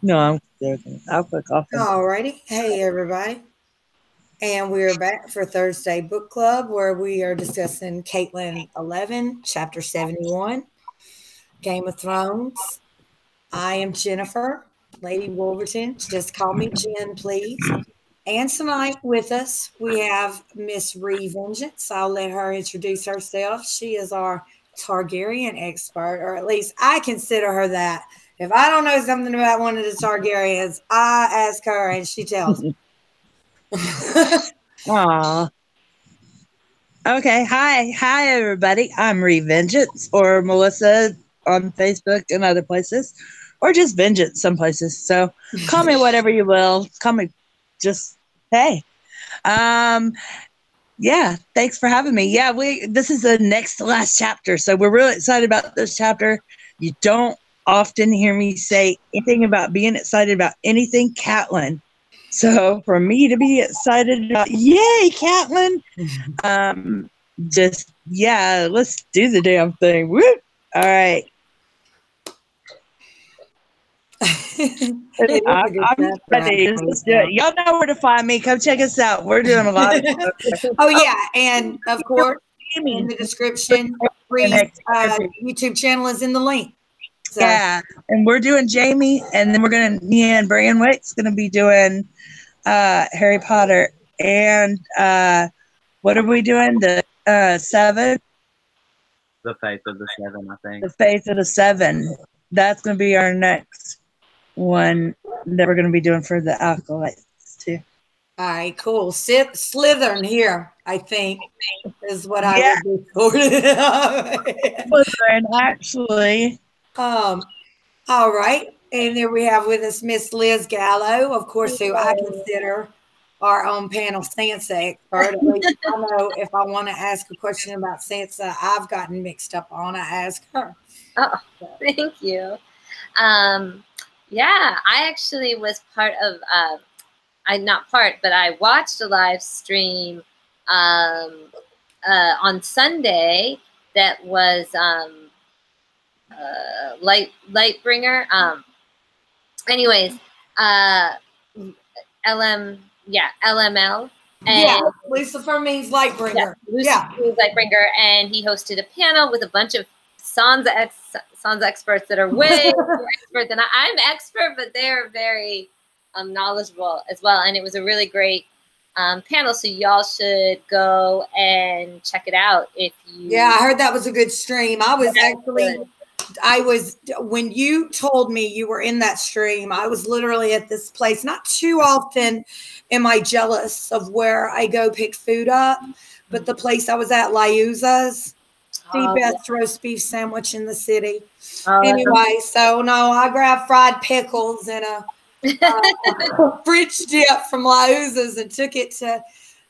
No, I'm joking. I'll put coffee. Alrighty. Hey, everybody. And we're back for Thursday Book Club where we are discussing Caitlyn 11, Chapter 71, Game of Thrones. I am Jennifer, Lady Wolverton. Just call me Jen, please. And tonight with us, we have Miss Revengeance. I'll let her introduce herself. She is our Targaryen expert, or at least I consider her that. If I don't know something about one of the Targaryens, I ask her and she tells me. Aw. Okay. Hi, everybody. I'm Revengeance, or Melissa on Facebook and other places, or just Vengeance some places. So call me whatever you will. Call me just hey. Yeah, thanks for having me. Yeah, this is the next to last chapter, so we're really excited about this chapter. You don't often hear me say anything about being excited about anything Caitlyn. So for me to be excited about, yay, Caitlyn! Let's do the damn thing. Woo! All right. I'm ready. Let's do it. Y'all know where to find me. Come check us out. We're doing a lot of stuff. Oh, yeah. And of course, in the description, YouTube channel is in the link. So. Yeah. And we're doing Jamie, and then me and Branwick's going to be doing Harry Potter. And what are we doing? The 7? The Faith of the 7, I think. The Faith of the 7. That's going to be our next one that we're going to be doing for the acolytes too. All right, cool. Slytherin here, I think, is what I would be for. Slytherin, actually. All right, and there we have with us Miss Liz Galo, of course, who I consider our own panel Sansa expert. At least I know if I want to ask a question about Sansa I've gotten mixed up on, I ask her. Oh, thank you. Yeah, I actually was part of, but I watched a live stream on Sunday that was Lightbringer. LML. And Lucifer means Lightbringer. Yeah, Lucifer means Lightbringer, and he hosted a panel with a bunch of Sansa experts that are way more expert than I'm expert, but they're very knowledgeable as well. And it was a really great panel, so y'all should go and check it out if you. Yeah, I heard that was a good stream. When you told me you were in that stream, I was literally at this place. Not too often am I jealous of where I go pick food up, but the place I was at, Liuza's, the best roast beef sandwich in the city. Anyway, so no, I grabbed fried pickles and a fridge dip from Liuza's and took it to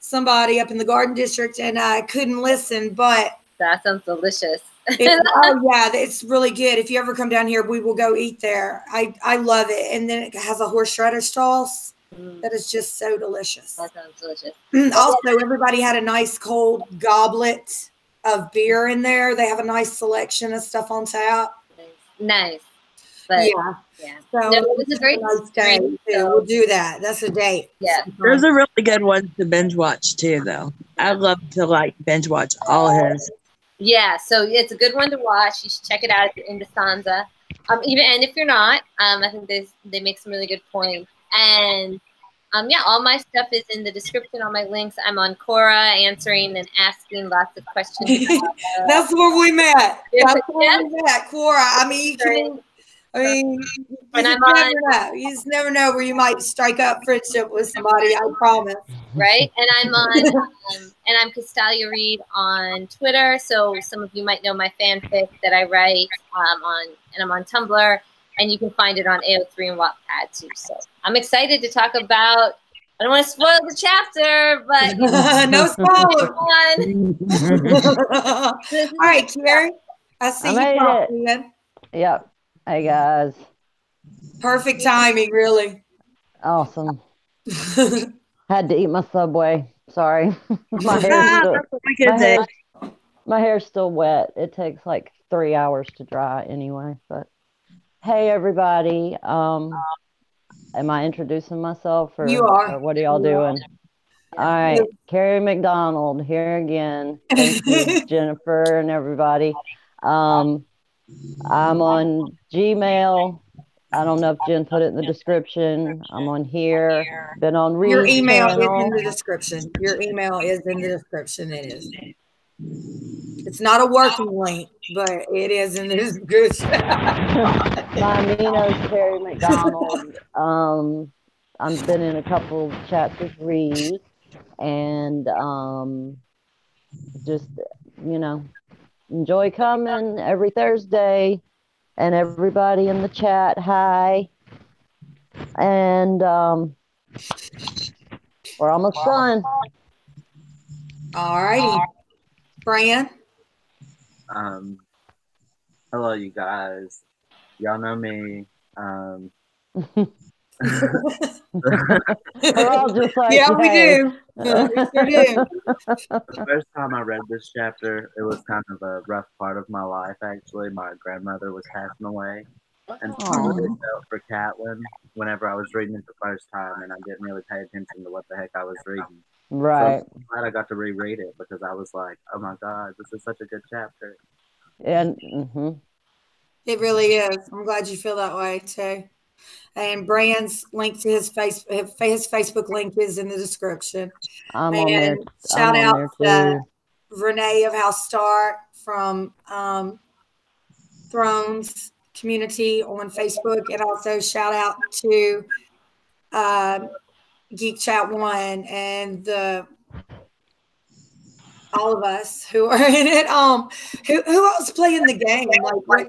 somebody up in the Garden District, and I couldn't listen, but that sounds delicious. It's really good. If you ever come down here, we will go eat there. I love it. And then it has a horse shredder sauce that is just so delicious. That sounds delicious. Also, everybody had a nice cold goblet of beer in there. They have a nice selection of stuff on tap. Nice. But yeah. So it was a great nice day. We'll do that. That's a date. Yeah. There's a really good one to binge watch too, though. I love to binge watch all his. Yeah, so it's a good one to watch. You should check it out if you're into Sansa. And if you're not, I think they make some really good points. And all my stuff is in the description, all my links. I'm on Quora answering and asking lots of questions. That's where we met. That's where we met, Quora. You just never know where you might strike up friendship with somebody, I promise. Right? And I'm on I'm Castalia Reed on Twitter, so some of you might know my fanfic that I write I'm on Tumblr, and you can find it on AO3 and Wattpad too. So I'm excited to talk about, I don't want to spoil the chapter, but no spoilers. All right, Kerri, I see you talking. Yep. Hey guys. Perfect timing, really. Awesome. Had to eat my Subway. Sorry. My hair's still wet. It takes like 3 hours to dry anyway, but Hey, everybody. Am I introducing myself You or are. what are y'all doing? All right. Kerri McDonald here again. Thank you, Jennifer and everybody. I'm on Gmail. I don't know if Jen put it in the description. I'm on here. Been on Your Reed's email is channel. in the description. Your email is in the description. It is. It's not a working link, but it is in the description. My Nina's Kerri McDonald. I've been in a couple chats with Reed, and just enjoy coming every Thursday. And everybody in the chat, hi. And we're almost done. All righty. Brian? Hello, you guys. Y'all know me. We're all just like, yeah, we hey. do. We sure do. The first time I read this chapter, it was kind of a rough part of my life, actually. My grandmother was passing away. And so I really felt for Caitlyn whenever I was reading it the first time, and I didn't really pay attention to what the heck I was reading. Right. So I'm glad I got to reread it because I was like, oh my God, this is such a good chapter. And it really is. I'm glad you feel that way too. And Brian's link to his Facebook link is in the description. I'm on there. Shout out to Renee of House Star from Thrones Community on Facebook, and also shout out to Geek Chat One and all of us who are in it. Who else playing the game? Like what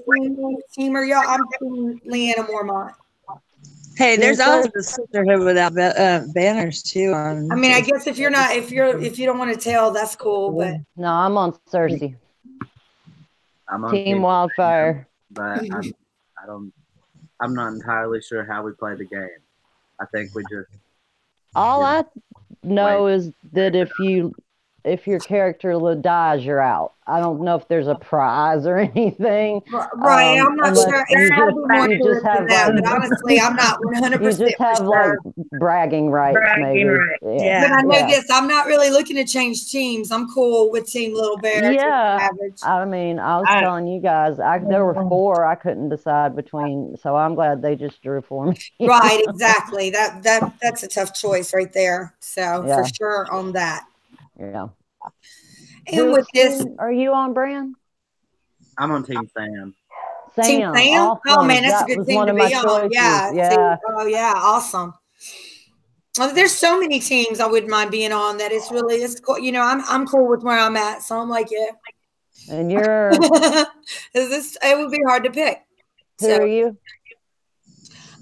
team are y'all? I'm team Leanna Mormont. Hey, there's also the sisterhood without banners too. I mean, I guess if you don't want to tell, that's cool. But no, I'm on Cersei. I'm on Team Wildfire. But I'm not entirely sure how we play the game. I think we just. All I know is that if your character dies, you're out. I don't know if there's a prize or anything. Right, I'm not sure. You just have but honestly, I'm not 100%. You just have like bragging rights, maybe. Yeah. But I know this. I'm not really looking to change teams. I'm cool with Team Little Bear. Yeah. I mean, I was telling you guys, there were 4 I couldn't decide between, so I'm glad they just drew for me. Right, exactly. That's a tough choice right there. So for sure on that. Yeah. And with this, are you on, Bran? I'm on Team Sam. Team Sam? Awesome. Oh man, that's a good team to be on. Yeah. Oh yeah, awesome. Well, there's so many teams I wouldn't mind being on. That it's cool. I'm cool with where I'm at, so I'm like, yeah. And you're. It would be hard to pick. Who are you?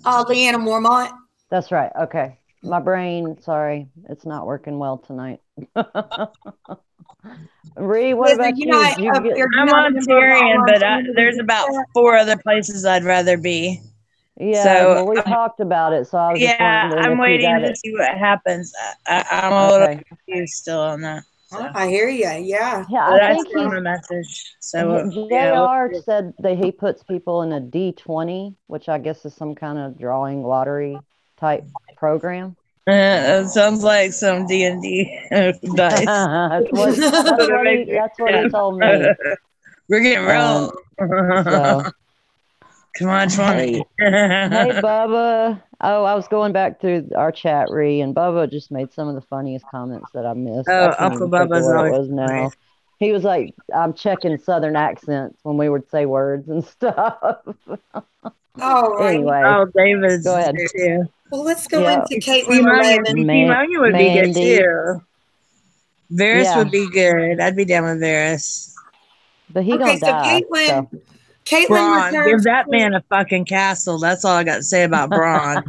Leanna Mormont. That's right. Okay. My brain, sorry, it's not working well tonight. Ree, what about you? I'm on Tyrion, but there's about 4 other places I'd rather be. Yeah, so we talked about it, so I was just wondering I'm waiting to see what happens. I'm a little confused still on that. So. I hear you. Yeah. I think he's on a message. So JR said that he puts people in a D20, which I guess is some kind of drawing lottery type program. It sounds like some D&D dice. That's what he told me. We're getting real. So. Come on, 20. Hey, Bubba. Oh, I was going back through our chat, Ree, and Bubba just made some of the funniest comments that I missed. Oh, Uncle Bubba's always now. He was like, I'm checking Southern accents when we would say words and stuff. Oh, anyway. Oh, David's go ahead. Too. Well, let's go into Caitlyn. Monia would be good too. Varys would be good. I'd be down with Varys. But he gonna die. Caitlyn Braun, give that man a fucking castle. That's all I got to say about Braun.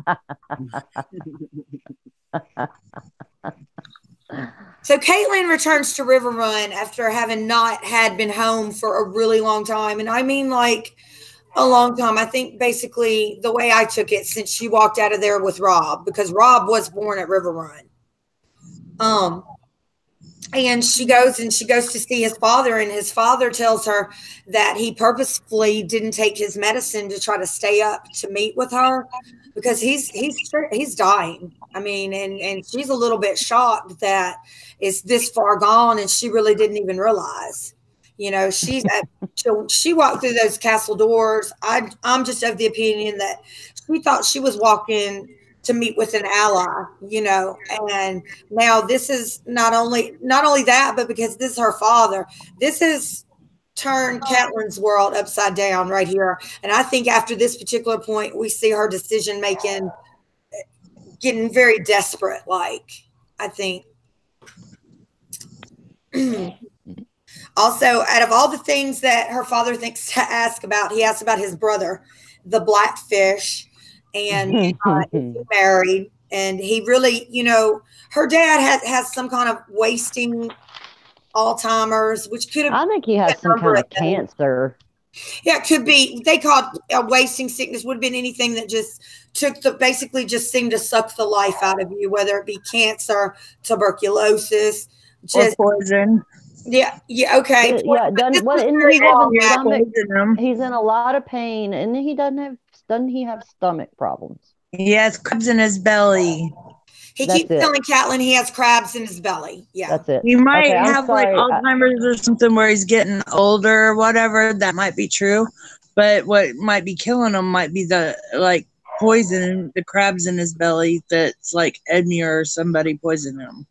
So Caitlyn returns to Riverrun after having not been home for a really long time. And I mean like a long time. I think basically the way I took it since she walked out of there with Rob, because Rob was born at Riverrun. And she goes to see his father, and his father tells her that he purposefully didn't take his medicine to try to stay up to meet with her because he's dying. I mean, and she's a little bit shocked that it's this far gone, and she really didn't even realize. You know, she walked through those castle doors. I'm just of the opinion that she thought she was walking to meet with an ally, you know, and now this is not only that, but because this is her father, this has turned Caitlyn's world upside down right here. And I think after this particular point, we see her decision making getting very desperate. Like, I think. Also, out of all the things that her father thinks to ask about, he asks about his brother, the blackfish, and is he married. And he really, you know, her dad has some kind of wasting Alzheimer's, which could have. I think he has some kind of cancer. Yeah, it could be. They called a wasting sickness, would have been anything that just basically just seemed to suck the life out of you, whether it be cancer, tuberculosis, just or poison. Yeah, okay. Yeah, he's in a lot of pain, and doesn't he have stomach problems? He has crabs in his belly. He keeps telling Caitlyn he has crabs in his belly. Yeah. That's it. He might have like Alzheimer's or something where he's getting older or whatever. That might be true. But what might be killing him might be the like poison, the crabs in his belly that's like Edmure or somebody poisoned him.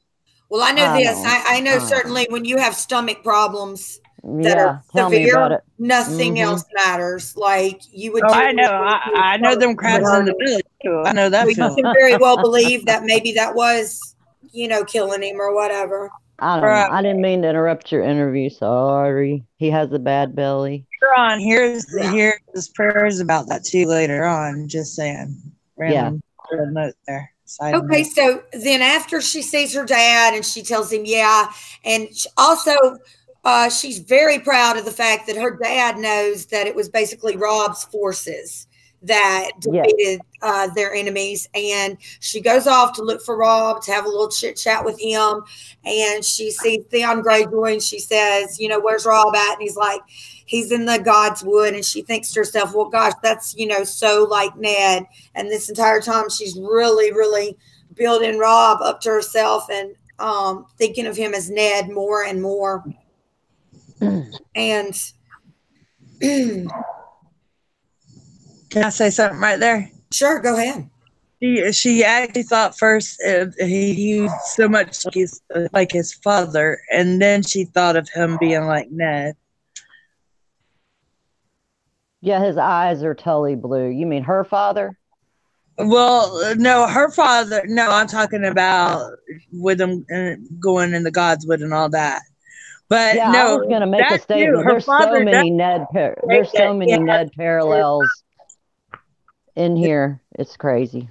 Well, I know this. I know certainly when you have stomach problems that are severe, nothing else matters. Like you would. I know. I know them crabs in the belly too. I know that. You can very well believe that maybe that was, you know, killing him or whatever. I don't know. I didn't mean to interrupt your interview. Sorry. He has a bad belly. Here's his prayers about that too later on. Just saying. Random note there. Okay, so then after she sees her dad and she tells him, and also she's very proud of the fact that her dad knows that it was basically Rob's forces that defeated their enemies. And she goes off to look for Rob, to have a little chit chat with him. And she sees Theon Greyjoy and she says, you know, where's Rob at? And he's like, he's in the God's Wood. And she thinks to herself, well, gosh, that's, you know, so like Ned. And this entire time she's really, really building Rob up to herself and thinking of him as Ned more and more. And can I say something right there? Sure, go ahead. She actually thought first he so much like his father, and then she thought of him being like Ned. Yeah, his eyes are totally blue. You mean her father? Well, no, her father. No, I'm talking about with him going in the God's Wood and all that. But yeah, no, I was going to make a statement. There's so many Ned parallels in here. It's crazy.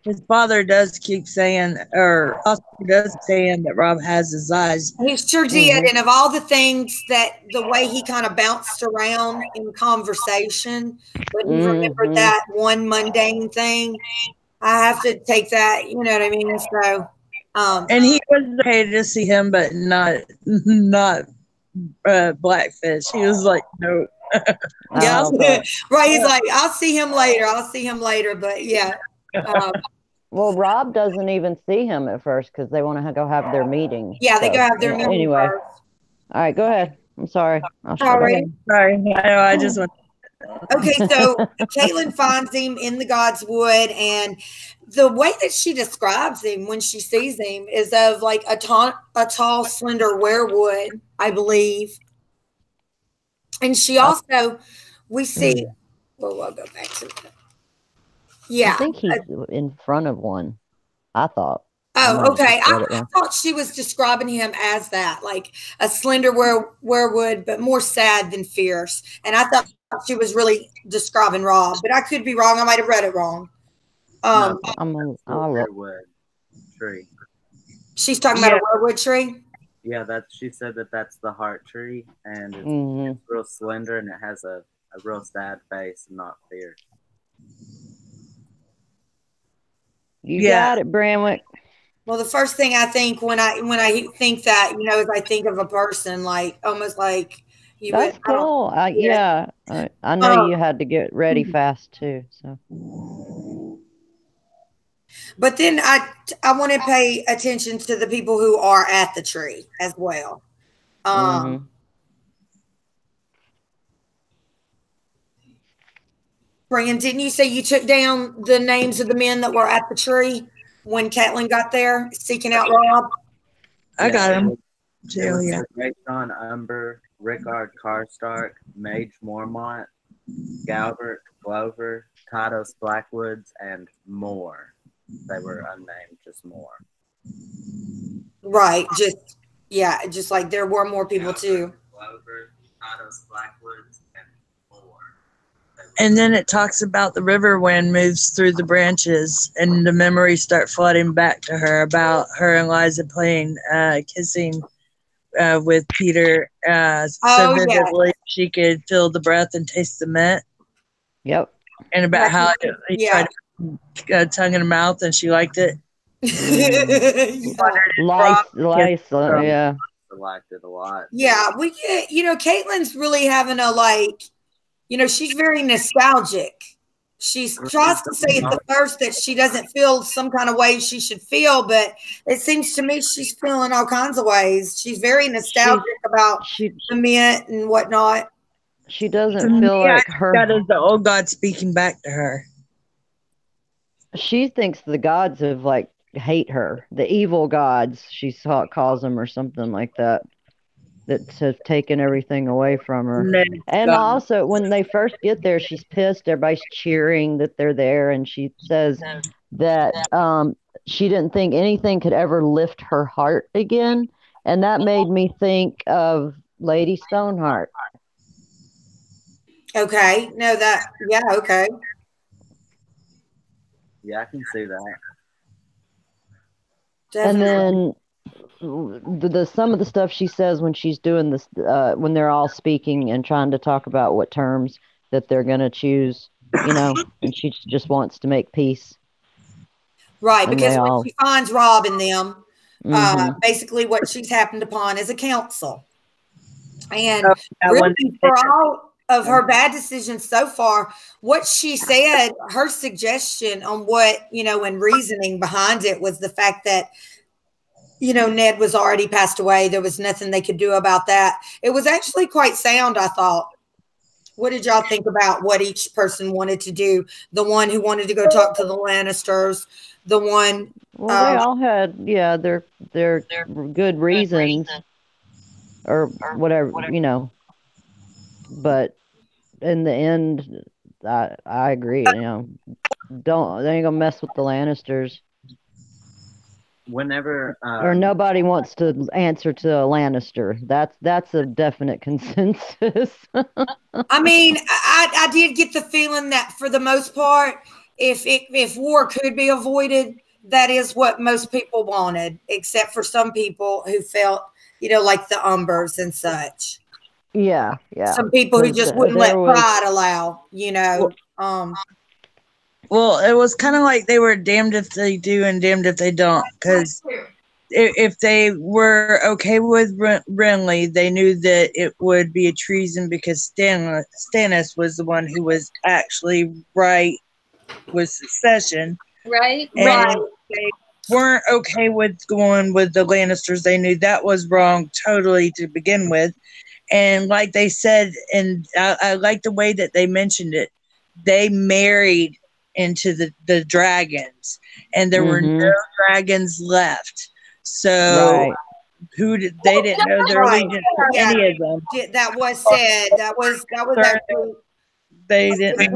His father does keep saying, or also does saying that Rob has his eyes. He sure did. And of all the things that the way he kind of bounced around in conversation, but he remembered that one mundane thing, I have to take that, you know what I mean? So, and he was okay to see him, but not Blackfish. He was like, no. Right. He's like, I'll see him later. But yeah. Well, Rob doesn't even see him at first because they want to go have their meeting. Yeah, they go have their meeting. Anyway, all right, go ahead. I'm sorry. Sorry. I know. I just want. Okay, so Caitlyn finds him in the God's Wood, and the way that she describes him when she sees him is of like a tall, slender werewood, I believe. And she also, we see. Well, I'll go back to that. Yeah. I think he's in front of one, I thought. Oh, okay. I thought she was describing him as that, like a slender werewood, but more sad than fierce. And I thought she was really describing Rob, but I could be wrong. I might have read it wrong. Werewood tree. She's talking about a werewood tree? Yeah, she said that's the heart tree, and it's real slender, and it has a real sad face and not fierce. You got it, Branwick. Well, the first thing I think when I think that, you know, is I think of a person like almost like you That's would. cool. Yeah, I know you had to get ready fast too. So, but then I want to pay attention to the people who are at the tree as well. Brian, didn't you say you took down the names of the men that were at the tree when Caitlyn got there seeking out Rob? I got him. Yeah. Great John Umber, Rickard Karstark, Mage Mormont, Galbert Glover, Tados Blackwoods, and more. They were unnamed, just more. Right. Just like there were more people too. Glover, Tados Blackwoods, and more. And then it talks about the river wind moves through the branches, and the memories start flooding back to her about her and Liza playing, kissing with Peter so vividly she could feel the breath and taste the mint. Yep. And about how he tried to tongue in her mouth and she liked it. Lice, yeah. I liked it a lot. Yeah, we get, you know, Caitlyn's really having a like, you know, she's very nostalgic. She tries to say at the first that she doesn't feel some kind of way she should feel, but it seems to me she's feeling all kinds of ways. She's very nostalgic about the mint and whatnot. She doesn't feel like her. That is the old God speaking back to her. She thinks the gods have like hate her, the evil gods. She calls them or something like that. That have taken everything away from her. And also, when they first get there, she's pissed. Everybody's cheering that they're there, and she says that she didn't think anything could ever lift her heart again, and that made me think of Lady Stoneheart. Okay, no, okay. Yeah, I can see that. Definitely. And then some of the stuff she says when she's doing this, when they're all speaking and trying to talk about what terms that they're going to choose, you know, and she just wants to make peace. Right, because when she finds Rob and them, basically what she's happened upon is a council. And really, for all of her bad decisions so far, what she said, her suggestion on what, you know, and reasoning behind it was the fact that, you know, Ned was already passed away. There was nothing they could do about that. It was actually quite sound, I thought. What did y'all think about what each person wanted to do? The one who wanted to go talk to the Lannisters, the one. Well, they all had, their good reasons or whatever, you know. But in the end, I agree. You know, they ain't gonna mess with the Lannisters. Whenever or nobody wants to answer to a Lannister. That's a definite consensus. I mean, I did get the feeling that for the most part, if war could be avoided, that is what most people wanted, except for some people who felt, you know, like the Umbers and such. Yeah. Some people who just wouldn't let pride allow, you know. Well, it was kind of like they were damned if they do and damned if they don't. Because if they were okay with Renly, they knew that it would be a treason because Stannis was the one who was actually right with succession. Right. And they weren't okay with going with the Lannisters. They knew that was wrong totally to begin with. And like they said, and I like the way that they mentioned it, they married into the dragons, and there were no dragons left. So they didn't know their allegiance to any of them. That was said. That was actually. They didn't.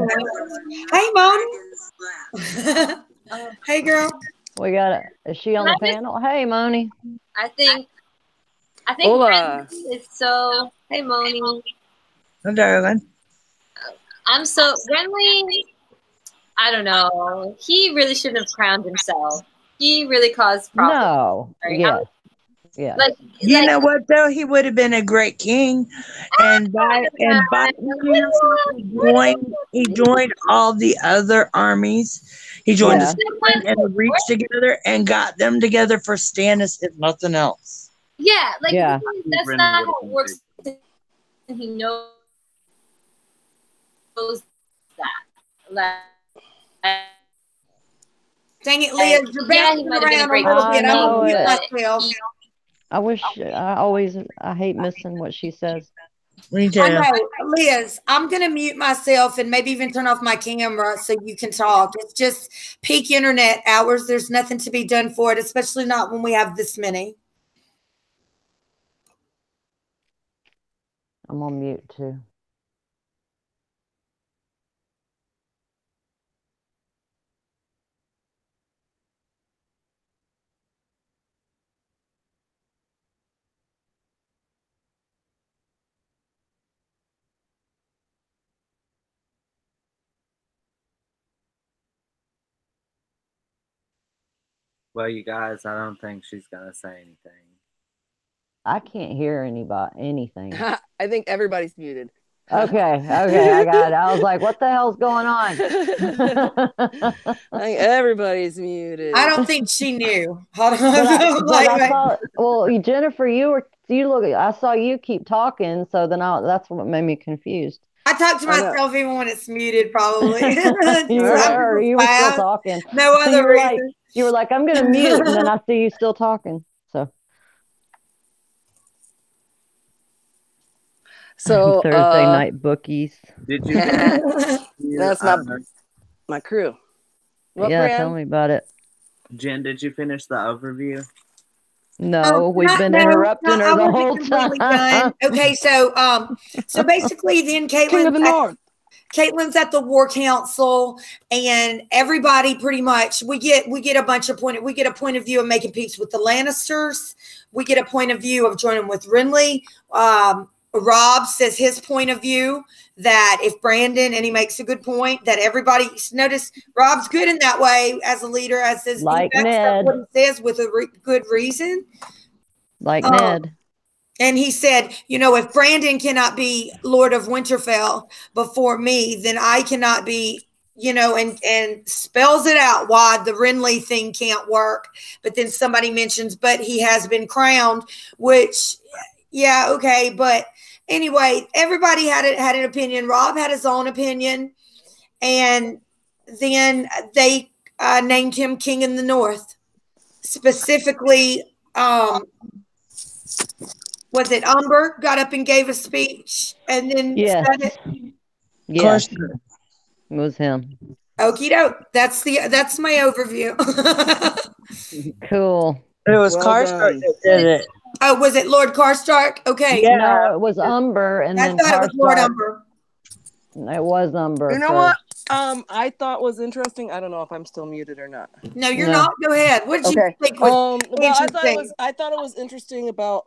Hey, Moni. Hey, girl. We got it. Is she on the panel? Hey, Moni. I think Renly is so. Hey, Moni. Oh, darling. I'm so Renly. I don't know. He really shouldn't have crowned himself. He really caused problems. No. Yeah. Yeah. Like, You know what though? He would have been a great king, and by he joined all the other armies. He joined Yeah. and the Reach together and got them together for Stannis, if nothing else. Yeah, like Yeah. that's not how it works. And he knows that. Like, Dang it, Liz, you're yeah, he bouncing might have been a around a great little I bit. I'm know gonna mute it. myself. I hate missing what she says. Me I too. know, Liz, I'm gonna mute myself and maybe even turn off my camera so you can talk. It's just peak internet hours. There's nothing to be done for it, especially not when we have this many. I'm on mute too. Well, you guys, I don't think she's gonna say anything. I can't hear anything. I think everybody's muted. Okay, I got it. I was like, what the hell's going on? I think everybody's muted. I don't think she knew. Hold on. I saw, well, Jennifer, I saw you keep talking, so then that's what made me confused. I talk to myself even when it's muted, probably. you were still talking. No other reason. You were like, I'm going to mute, and then I see you still talking. So Thursday night bookies. Did you? That's my crew. What, yeah, Brian? Tell me about it. Jen, did you finish the overview? No, we've been interrupting her the whole time. Okay, so basically, then Caitlyn's at the War Council, and everybody pretty much we get a bunch of we get a point of view of making peace with the Lannisters. We get a point of view of joining with Renly. Rob says his point of view that if Brandon, and he makes a good point that everybody notice Rob's good in that way as a leader, as says like Ned. What he says with a good reason, like Ned. And he said, if Brandon cannot be Lord of Winterfell before me, then I cannot be. And spells it out why the Renly thing can't work. But then somebody mentions, but he has been crowned, which, yeah, okay, but. Anyway, everybody had an opinion. Rob had his own opinion, and then they named him King in the North. Specifically, was it Umber got up and gave a speech, and then said it? Yes, it was him. Okie doke. That's my overview. Cool. It was Karstark that did it. Oh, was it Lord Karstark? Okay. Yeah. No, it was Umber, and then I thought it was Lord Umber. It was Umber. You know what? I thought was interesting. I don't know if I'm still muted or not. No, you're not. Go ahead. What did you think was interesting? I thought it was interesting about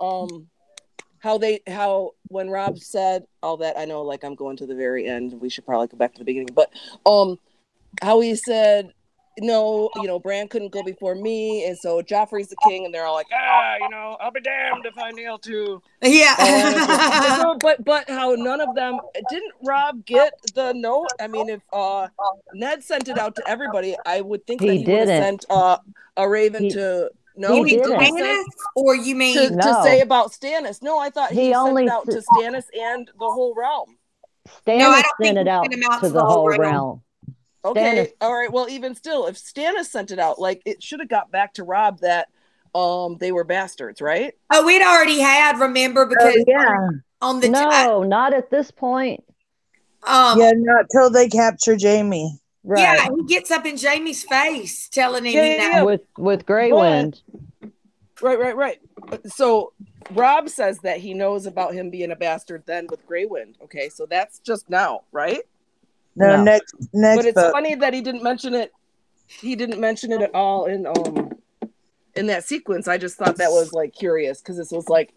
how when Rob said all that. I know, like I'm going to the very end. We should probably go back to the beginning, but how he said. No, Bran couldn't go before me, and so Joffrey's the king, and they're all like, I'll be damned if I kneel to. Yeah. But how none of them didn't Rob get the note? I mean, if Ned sent it out to everybody, I would think that he would have sent a raven to. No, he didn't. Or you mean to say about Stannis? No, I thought he sent it out to Stannis and the whole realm. Stannis sent it out to the whole realm. Okay, Stannis. all right. Well, even still, if Stannis sent it out, like it should have got back to Rob that they were bastards, right? Oh, we'd already had, remember, because on the not at this point. Not till they capture Jaime. Right. Yeah, he gets up in Jaime's face, telling him with Grey Wind. Right. So Rob says that he knows about him being a bastard then with Grey Wind. Okay, so that's just now, right? No, next. But it's funny that he didn't mention it. He didn't mention it at all in that sequence. I just thought that was like curious because this was like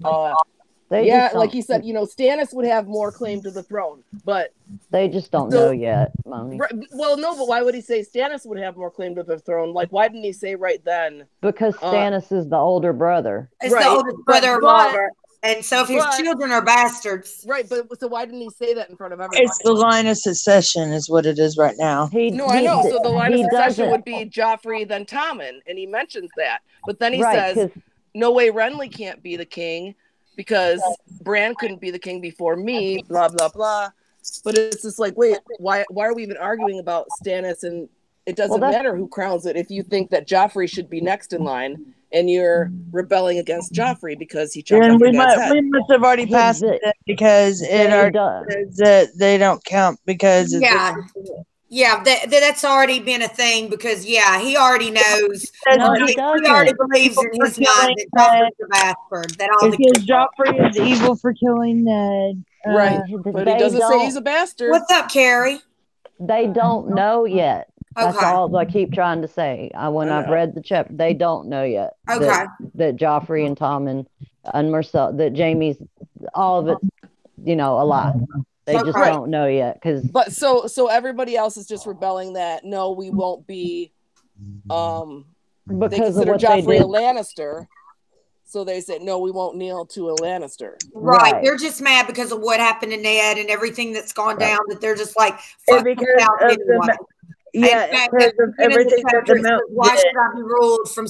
like he said, Stannis would have more claim to the throne, but they just don't know yet, Moni. Right, well, no, but why would he say Stannis would have more claim to the throne? Like, why didn't he say right then? Because Stannis is the older brother. It's the oldest brother of Robert. And so if his children are bastards. Right, but so why didn't he say that in front of everybody? It's the line of succession is what it is right now. I know. So the line of succession would be Joffrey, then Tommen, and he mentions that. But then he says, no way Renly can't be the king because Bran couldn't be the king before me, blah, blah, blah. But it's just like, wait, why are we even arguing about Stannis? And it doesn't matter who crowns it if you think that Joffrey should be next in line and you're rebelling against Joffrey because he chopped off your dad's head. We must have already passed it because it already says that they don't count because that's already been a thing because he already knows. He already believes in his mind that Joffrey's a bastard. That all because Joffrey is evil for killing Ned. Right, but he doesn't say he's a bastard. What's up, Kerri? They don't know yet. That's all I keep trying to say. When I've read the chapter, they don't know yet. Okay. That Joffrey and Tommen and Marcel, that Jamie's, all of it's, a lie. They just don't know yet. But so everybody else is just rebelling that, no, we won't be, because they consider Joffrey a Lannister. So they said, no, we won't kneel to a Lannister. Right. They're just mad because of what happened to Ned and everything that's gone down, that they're just like, fuck out anyway. Because of everything that the Mount did. Why should I be ruled from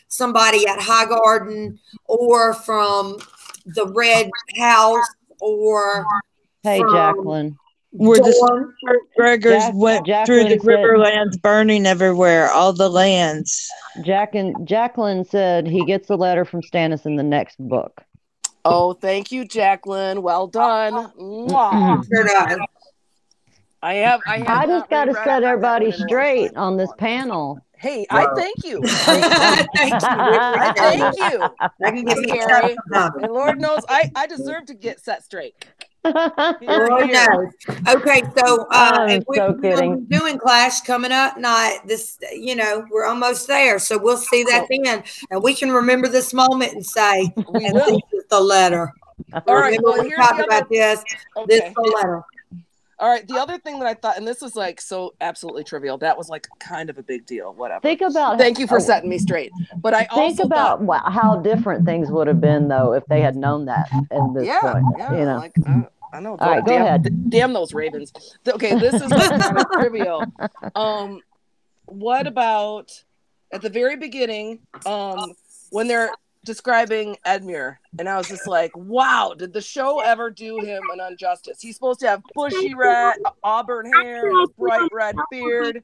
somebody at High Garden or from the Red House or Jacqueline. Where the Gregors went through the Riverlands, burning everywhere, all the lands. Jacqueline said he gets a letter from Stannis in the next book. Oh, thank you, Jacqueline. Well done. I just got to set everybody straight on this panel. Hey, I thank you. I thank you. I can get Kerri. And Lord knows I deserve to get set straight. Lord knows. Okay, so we're doing Clash coming up. Not this, we're almost there. So we'll see that then, and we can remember this moment and say, "And this is the letter." All right, we talk about this. Okay. This is the letter. All right. The other thing that I thought, and this was like so absolutely trivial, that was like kind of a big deal. Whatever. Thank you for setting me straight. But I think also about how different things would have been though if they had known that at this point. Yeah, like, I know. All right, go ahead. Damn those Ravens. Okay, this is kind of trivial. What about at the very beginning, when they're describing Edmure, and I was just like, wow, did the show ever do him an injustice? He's supposed to have bushy red, auburn hair, and a bright red beard.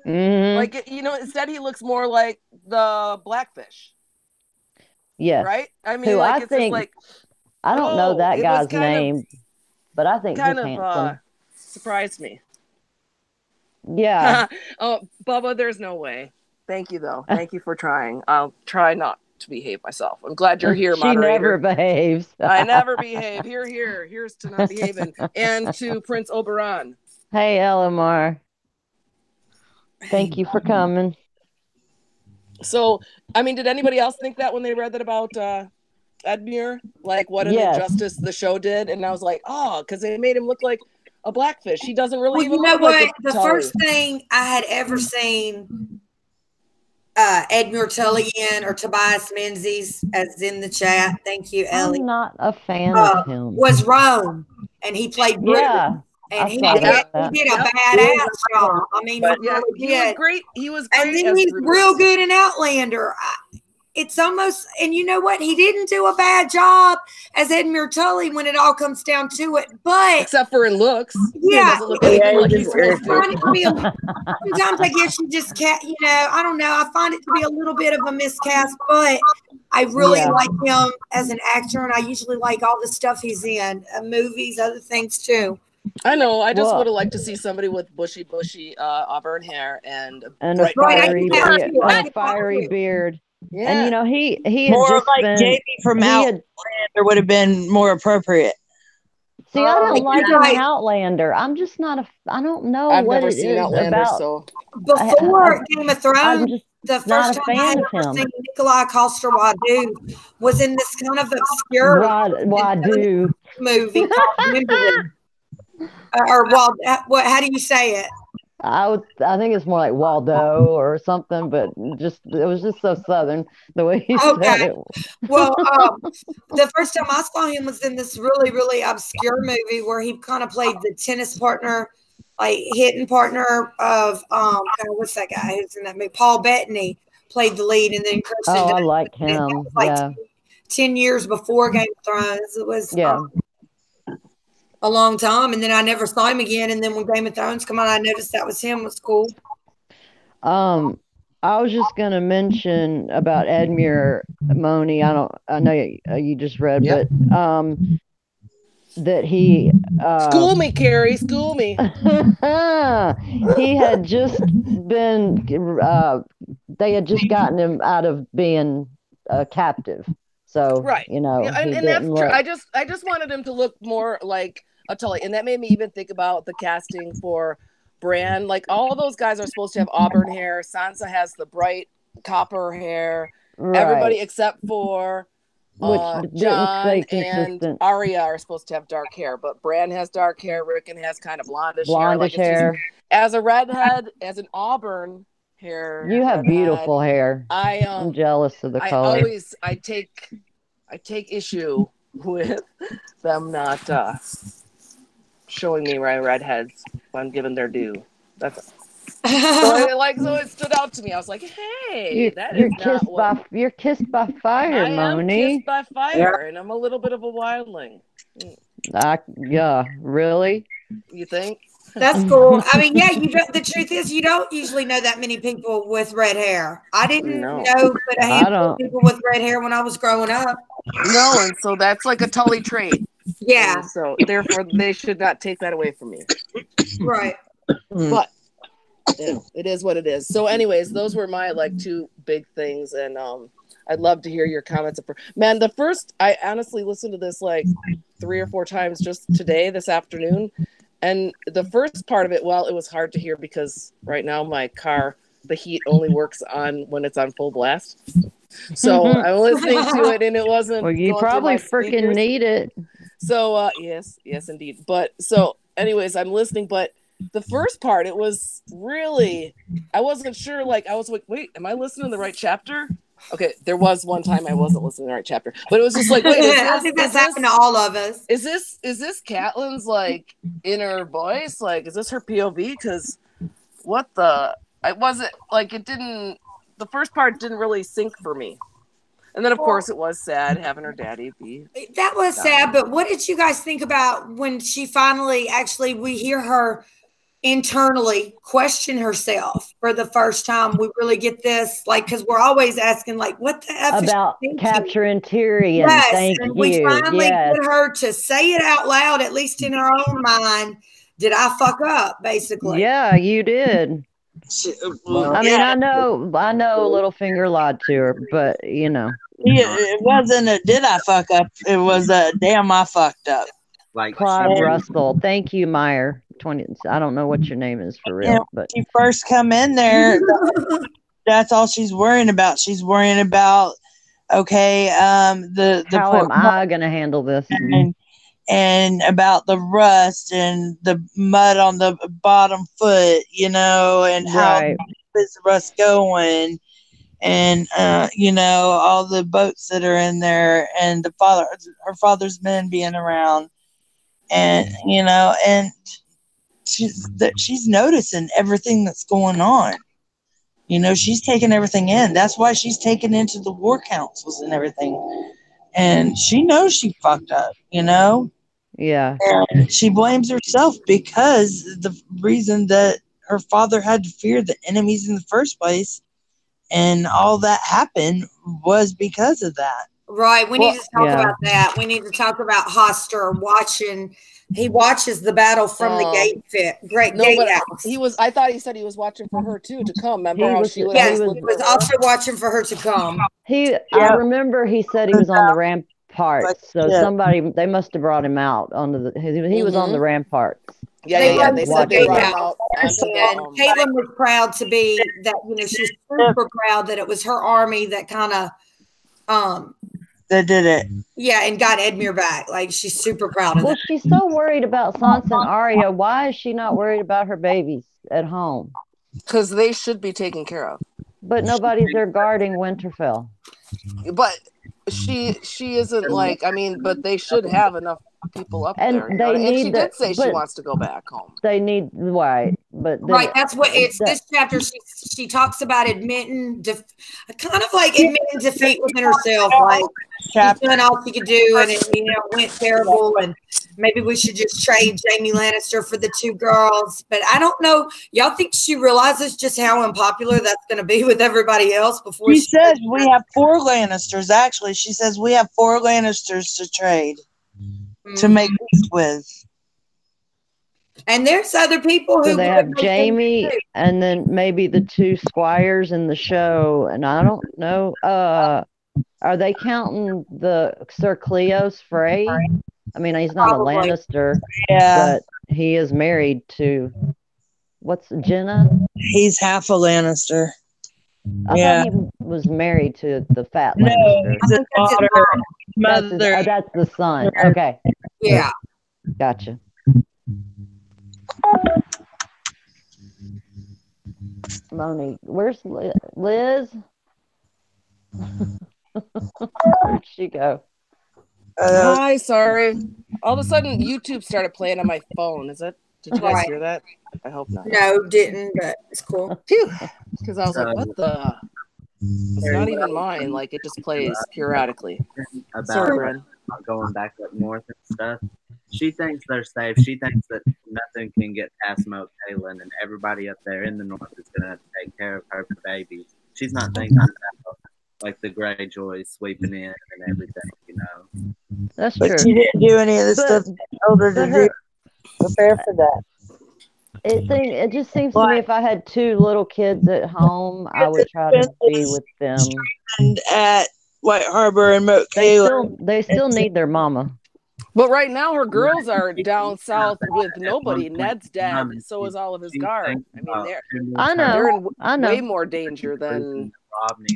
Like, instead he looks more like the Blackfish. Yes. Right? I mean, like, it's just like, I don't know that guy's name, but I think he's handsome. Surprised me. Yeah. Oh, Bubba, there's no way. Thank you, though. Thank you for trying. I'll try not to behave myself. I'm glad you're here, moderator. She never behaves. I never behave. Here's to not behaving. And to Prince Oberon. Hey, Elamar. Thank you for coming. So, I mean, did anybody else think that when they read that about Edmure? Like, what an injustice the show did? And I was like, because they made him look like a Blackfish. He doesn't really even look like the first thing I had ever seen Edmure Tully in, or Tobias Menzies, as in the chat. Thank you, Ellie. I'm not a fan of him. Was Rome, and he played Britain. Yeah. And he did a badass job. I mean, he was great. He was great. And then he's real good in Outlander. It's almost, and you know what? He didn't do a bad job as Edmure Tully when it all comes down to it. But except for in looks, yeah. Look like he's supposed to. Sometimes I guess you just can't. I don't know. I find it to be a little bit of a miscast, but I really like him as an actor, and I usually like all the stuff he's in, movies, other things too. I know. I just would have liked to see somebody with bushy auburn hair and a fiery beard. Yeah. And he more like Jamie from Outlander would have been more appropriate. See, I don't like him in guys- Outlander. I'm just not a. I don't know I've what never it seen is Outlander, about. so Before Game of I'm Thrones, just the not first a time I had fan of ever him. seen Nikolai Coster-Waldau was in this kind of obscure Wadu. movie called Wimbledon. Or Wald, what? How do you say it? I think it's more like Waldo or something, but it was just so southern the way he said Okay. it. Well, the first time I saw him was in this really, really obscure movie where he kind of played the tennis partner, like hitting partner of God, what's that guy who's in that movie? Paul Bettany played the lead, and then Kirsten. Oh, I Dunst. like And that him. was like Yeah. 10 years before Game of Thrones. It was Yeah. a long time, and then I never saw him again. And then when Game of Thrones come on, I noticed that was him. It was cool. I was just gonna mention about Edmure Moni. I know you just read, Yep. but that he school me, Kerri, school me. he had just been they had just gotten him out of being captive. So Right. you know, Yeah, and he that's didn't true. look. I just wanted him to look more like a Tully, and that made me even think about the casting for Bran. Like all of those guys are supposed to have auburn hair. Sansa has the bright copper hair. Right. Everybody except for Which didn't John stay and consistent. Arya are supposed to have dark hair, but Bran has dark hair. Rickon has kind of blondish hair. Like Blondish hair. As a redhead, as an auburn hair. You have redhead, beautiful hair. I'm jealous of the color. I take issue with them not showing me my redheads when I'm given their due. That's so it stood out to me. I was like, hey, you're kissed by fire, I Moni. am kissed by fire, and I'm a little bit of a wildling. Yeah, really? You think? That's cool. I mean, yeah, the truth is you don't usually know that many people with red hair. I didn't know but a handful of people with red hair when I was growing up. No, and so that's like a Tully trait. Yeah. And so therefore they should not take that away from me. Right. But it is what it is. So anyways, those were my like two big things, and I'd love to hear your comments. Man, I honestly listened to this like 3 or 4 times just today, this afternoon. And the first part of it, well, it was hard to hear because right now my car, the heat only works when it's on full blast. So I'm listening to it, and it wasn't. Well, you probably freaking need it. So yes, indeed. But so, anyways, I'm listening. But the first part, it was really, I wasn't sure. Like I was like, wait, am I listening to the right chapter? Okay, there was one time I wasn't listening to the right chapter, but it was just like, wait, I think that's happened to all of us. Is this Catelyn's like inner voice? Like, is this her POV? Because it wasn't like it didn't. The first part didn't really sync for me, and then of course it was sad having her daddy be. That was sad, but what did you guys think about when she finally we hear her internally question herself for the first time? We really get this, like, because we're always asking, like, what the F about is she capturing Tyrion? Yes, Thank and you. we finally get her to say it out loud, at least in her own mind. Did I fuck up? Basically, yeah, you did. I mean, I know Littlefinger lied to her, but you know, it wasn't a did I fuck up? It was a damn I fucked up. Like Clive Russell. Thank you, Meyer. 20. I don't know what your name is for real, but she first come in there. That's all she's worrying about. She's worrying about okay, the how am I going to handle this? And about the rust and the mud on the bottom foot, you know, and how is the rust going, and you know, all the boats that are in there, and her father's men being around, and you know, and she's noticing everything that's going on. You know, she's taking everything in. That's why she's taken into the war councils and everything. And she knows she fucked up, you know? Yeah. And she blames herself because the reason that her father had to fear the enemies in the first place and all that happened was because of that. Right. We need to talk about that. We need to talk about Hoster watching. He watches the battle from the gate house. I thought he said he was watching for her too to come. Remember how she was? Yes, he was also watching for her to come. I remember he said he was on the ramparts. So they must have brought him out onto the. He was on the ramparts. Yeah. They said they brought him out. Caitlyn was proud to be that. She's super proud that it was her army that kind of that did it. Yeah, and got Edmure back. Like, she's super proud of that. Well, she's so worried about Sansa and Arya. Why is she not worried about her babies at home? Because they should be taken care of. But nobody's there guarding Winterfell. But she isn't like, I mean, but they should have enough people up there. And she did say she wants to go back home. They need, right. But right, that's what it's this chapter. She talks about admitting, kind of like admitting defeat within herself. Like, she's done all she could do, and it went terrible. And maybe we should just trade Jaime Lannister for the two girls. But I don't know. Y'all think she realizes just how unpopular that's going to be with everybody else? Before she says we have 4 Lannisters. Actually, she says we have 4 Lannisters to trade to make peace with. And there's other people who they have Jaime and then maybe the 2 squires in the show. And I don't know. Are they counting the Sir Cleos Frey? I mean, he's not probably a Lannister, but he is married to what's Jenna? He's half a Lannister. I thought he was married to the fat Lannister. His mother. That's the son. Okay. Yeah. Gotcha. Moni, where's Liz? Where'd she go? Hi, sorry. All of a sudden, YouTube started playing on my phone. Did you guys hear that? I hope not. No, didn't, but it's cool. Because I was like, what the? It's not even mine. Like, it just plays periodically. About going back up north and stuff. She thinks they're safe. She thinks that nothing can get past Moat Caitlyn, and everybody up there in the north is going to take care of her babies. She's not thinking about like the Greyjoys sweeping in and everything, That's true. But she didn't do any of the stuff that told her to do. Prepare for that. It just seems to me if I had 2 little kids at home, I would try to be with them. And at White Harbor and Moat Caitlyn. They still need their mama. But right now, her girls are down south with nobody. Ned's dead. So is all of his guard. I mean, they're in way more danger than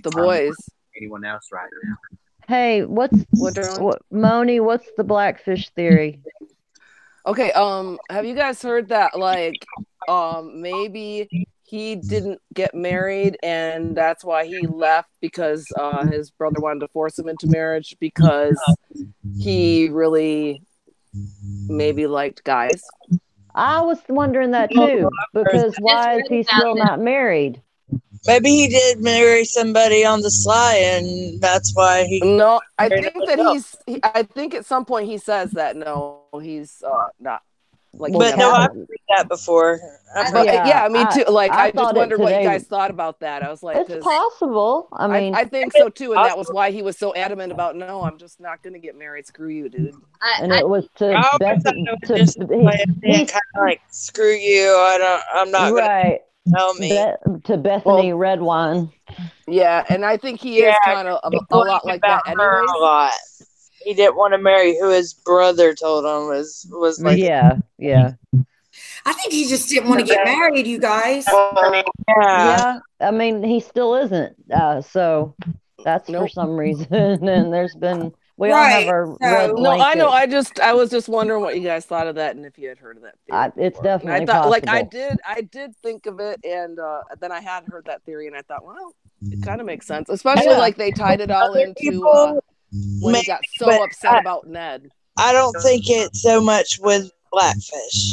the boys. Anyone else right now? Hey, Moni? What's the blackfish theory? Okay. Have you guys heard that? Like, maybe he didn't get married, and that's why he left, because his brother wanted to force him into marriage because he really maybe liked guys. I was wondering that too, because why is he still not married? Maybe he did marry somebody on the sly, and that's why he. No, I think that I think at some point he says that no, he's not. Like, but no, I've heard that before. Yeah, me too. Like, I just wondered what you guys thought about that. I was like, it's possible. I mean, I think so too, and that was why he was so adamant about no, I'm just not going to get married. Screw you, dude. And it was to he's kind of like, screw you. I'm not right. Tell me to Bethany Redwine. Yeah, and I think he is kind of a lot like that. Anyways. A lot. He didn't want to marry who his brother told him was like. Yeah. I think he just didn't want to get married, you guys. Yeah. I mean, he still isn't. So that's for some reason. And there's been all have our red no, I know. I was just wondering what you guys thought of that, and if you had heard of that theory. It's definitely possible. Like I did think of it, and then I had heard that theory, and I thought, well, it kind of makes sense, especially like they tied it all into. When he got so upset about Ned. I don't think it's so much with Blackfish.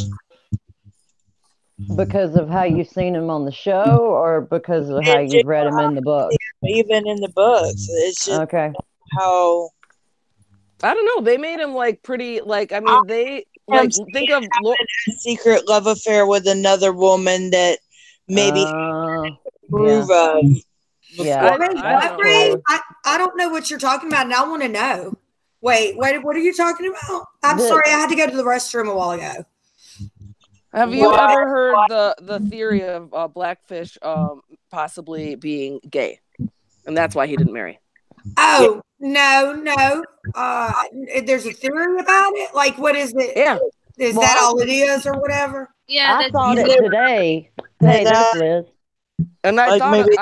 Because of how you've seen him on the show, or because of how you've read him in the book? Even in the books. It's just how... I don't know. They made him like pretty, like, I mean, they like think of a secret love affair with another woman that maybe approve of. Yeah, I don't know what you're talking about, and I want to know. Wait, what are you talking about? I'm sorry, I had to go to the restroom a while ago. Have you ever heard the theory of Blackfish possibly being gay, and that's why he didn't marry? Oh, no. There's a theory about it. Like, what is it? Yeah. Is that all it is or whatever? Yeah, I thought it today. Hey, there's Liz. And I Like thought maybe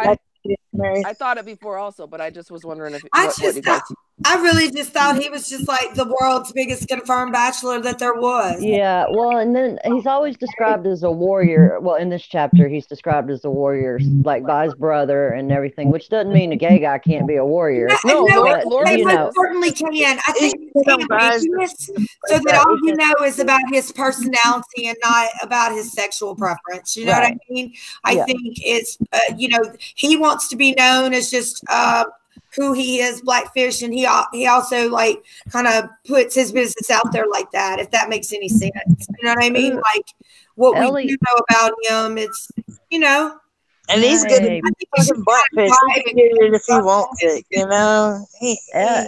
I thought it before also, but I just was wondering if I what just you guys. I really just thought he was just like the world's biggest confirmed bachelor that there was. Yeah, well, and then he's always described as a warrior. Well, in this chapter, he's described as a warrior, like by his brother and everything, which doesn't mean a gay guy can't be a warrior. No, Lord, they you most know. certainly can. I think it's ambiguous, so that all you know is about his personality and not about his sexual preference. You know what I mean? I think it's he wants to be known as just who he is, Blackfish, and he also like kind of puts his business out there like that, if that makes any sense. You know what I mean? Like what we do know about him, it's and he's gonna be some Blackfish if he wants it,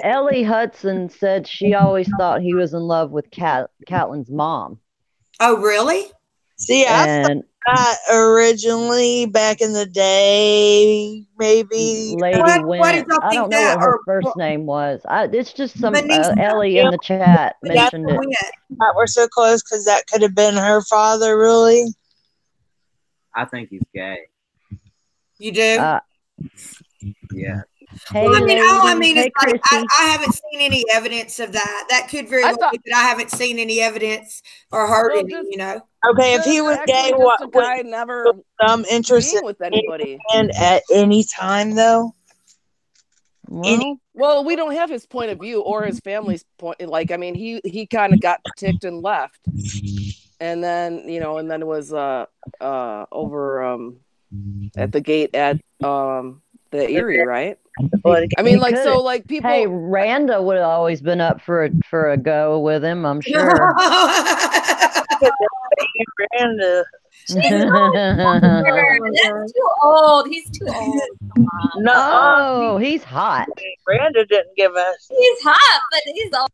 Ellie Hudson said she always thought he was in love with Caitlyn's mom. Oh, really? See, I thought originally back in the day, maybe Lady Went. I don't know what her first name was. It's just some Ellie in the chat mentioned it. That we're so close because that could have been her father, really. I think he's gay. You do? Yeah. Hey, well, I mean, hey, it's like I haven't seen any evidence of that. That could very well be that I haven't seen any evidence or heard any. Okay, if he was gay, what? A guy never interested with anybody, and at any time though. Well, we don't have his point of view or his family's point. Like, I mean, he kind of got ticked and left, and then it was over at the gate at the Erie, right? I mean, like, so, like, people. Hey, Randa would have always been up for a go with him, I'm sure. Randa. That's too old. He's too old. No, he's hot. Randa didn't give us. He's hot, but he's old.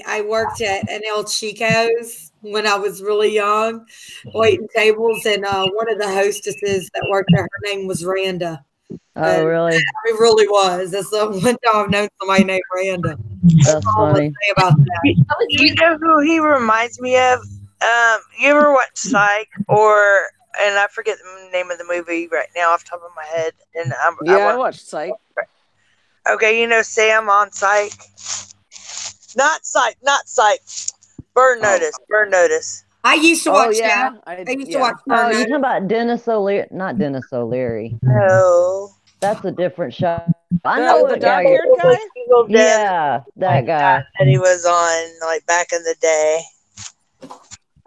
I worked at an El Chico's when I was really young, waiting tables, and one of the hostesses that worked there, her name was Randa. Oh, really? It really was. That's the one time I've known somebody named Randa. That's funny. Say about that. You know who he reminds me of? You ever watch Psych and I forget the name of the movie right now off the top of my head. And I watched Psych. Okay, you know Sam on Psych? Not Psych. Burn Notice. I used to watch that. I used to watch Burn Notice. You're talking about Dennis O'Leary. Not Dennis O'Leary. No. That's a different show. I know the dark-haired guy? Yeah, that guy. That he was on, like, back in the day.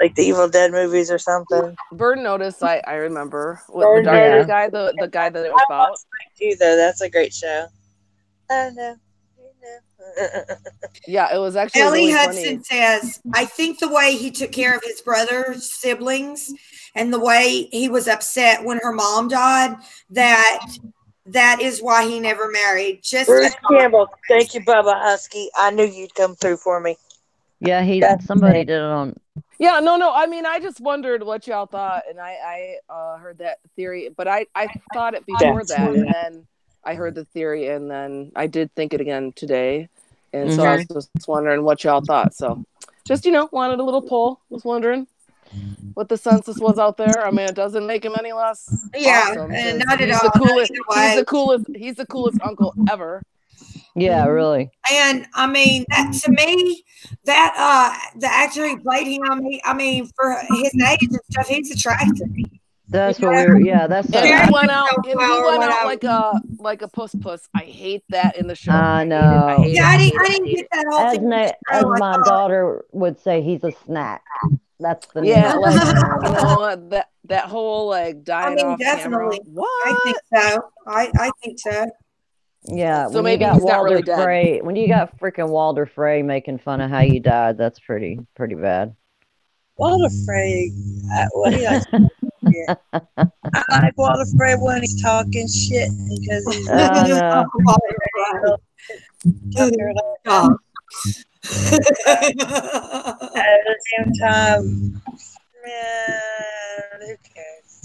Like the Evil Dead movies or something. Burn Notice, I remember. The dark-haired guy, the guy that it was about. Too, though. That's a great show. I know. Yeah, it was actually Ellie really Hudson funny. says, I think the way he took care of his brother's siblings and the way he was upset when her mom died, that is why he never married. Bruce Campbell, thank you, Bubba Husky. I knew you'd come through for me. Yeah, somebody did it on. Yeah, no. I mean, I just wondered what y'all thought, and I heard that theory, but I thought it before that, and then I heard the theory, and then I did think it again today, and so I was just wondering what y'all thought. So, just wanted a little poll. Was wondering what the census was out there. I mean, it doesn't make him any less. Yeah, awesome, and not at all. He's the coolest uncle ever. Yeah, really. And I mean, to me, that the actor who played him, I mean, for his age and stuff, he's attractive. That's what we were. Yeah, that's. And he went out. like a puss. I hate that in the show. I know. I didn't get that whole thing. As my daughter would say, he's a snack. That's the name. That whole like dying off definitely. Camera. What? I think so. I think so. Yeah, so maybe he's not really dead. Frey, when you got freaking Walter Frey making fun of how you died, that's pretty bad. Walter Frey, what he likes. Yeah. I like Walter Frey when he's talking shit because he's at the same time, man, who cares?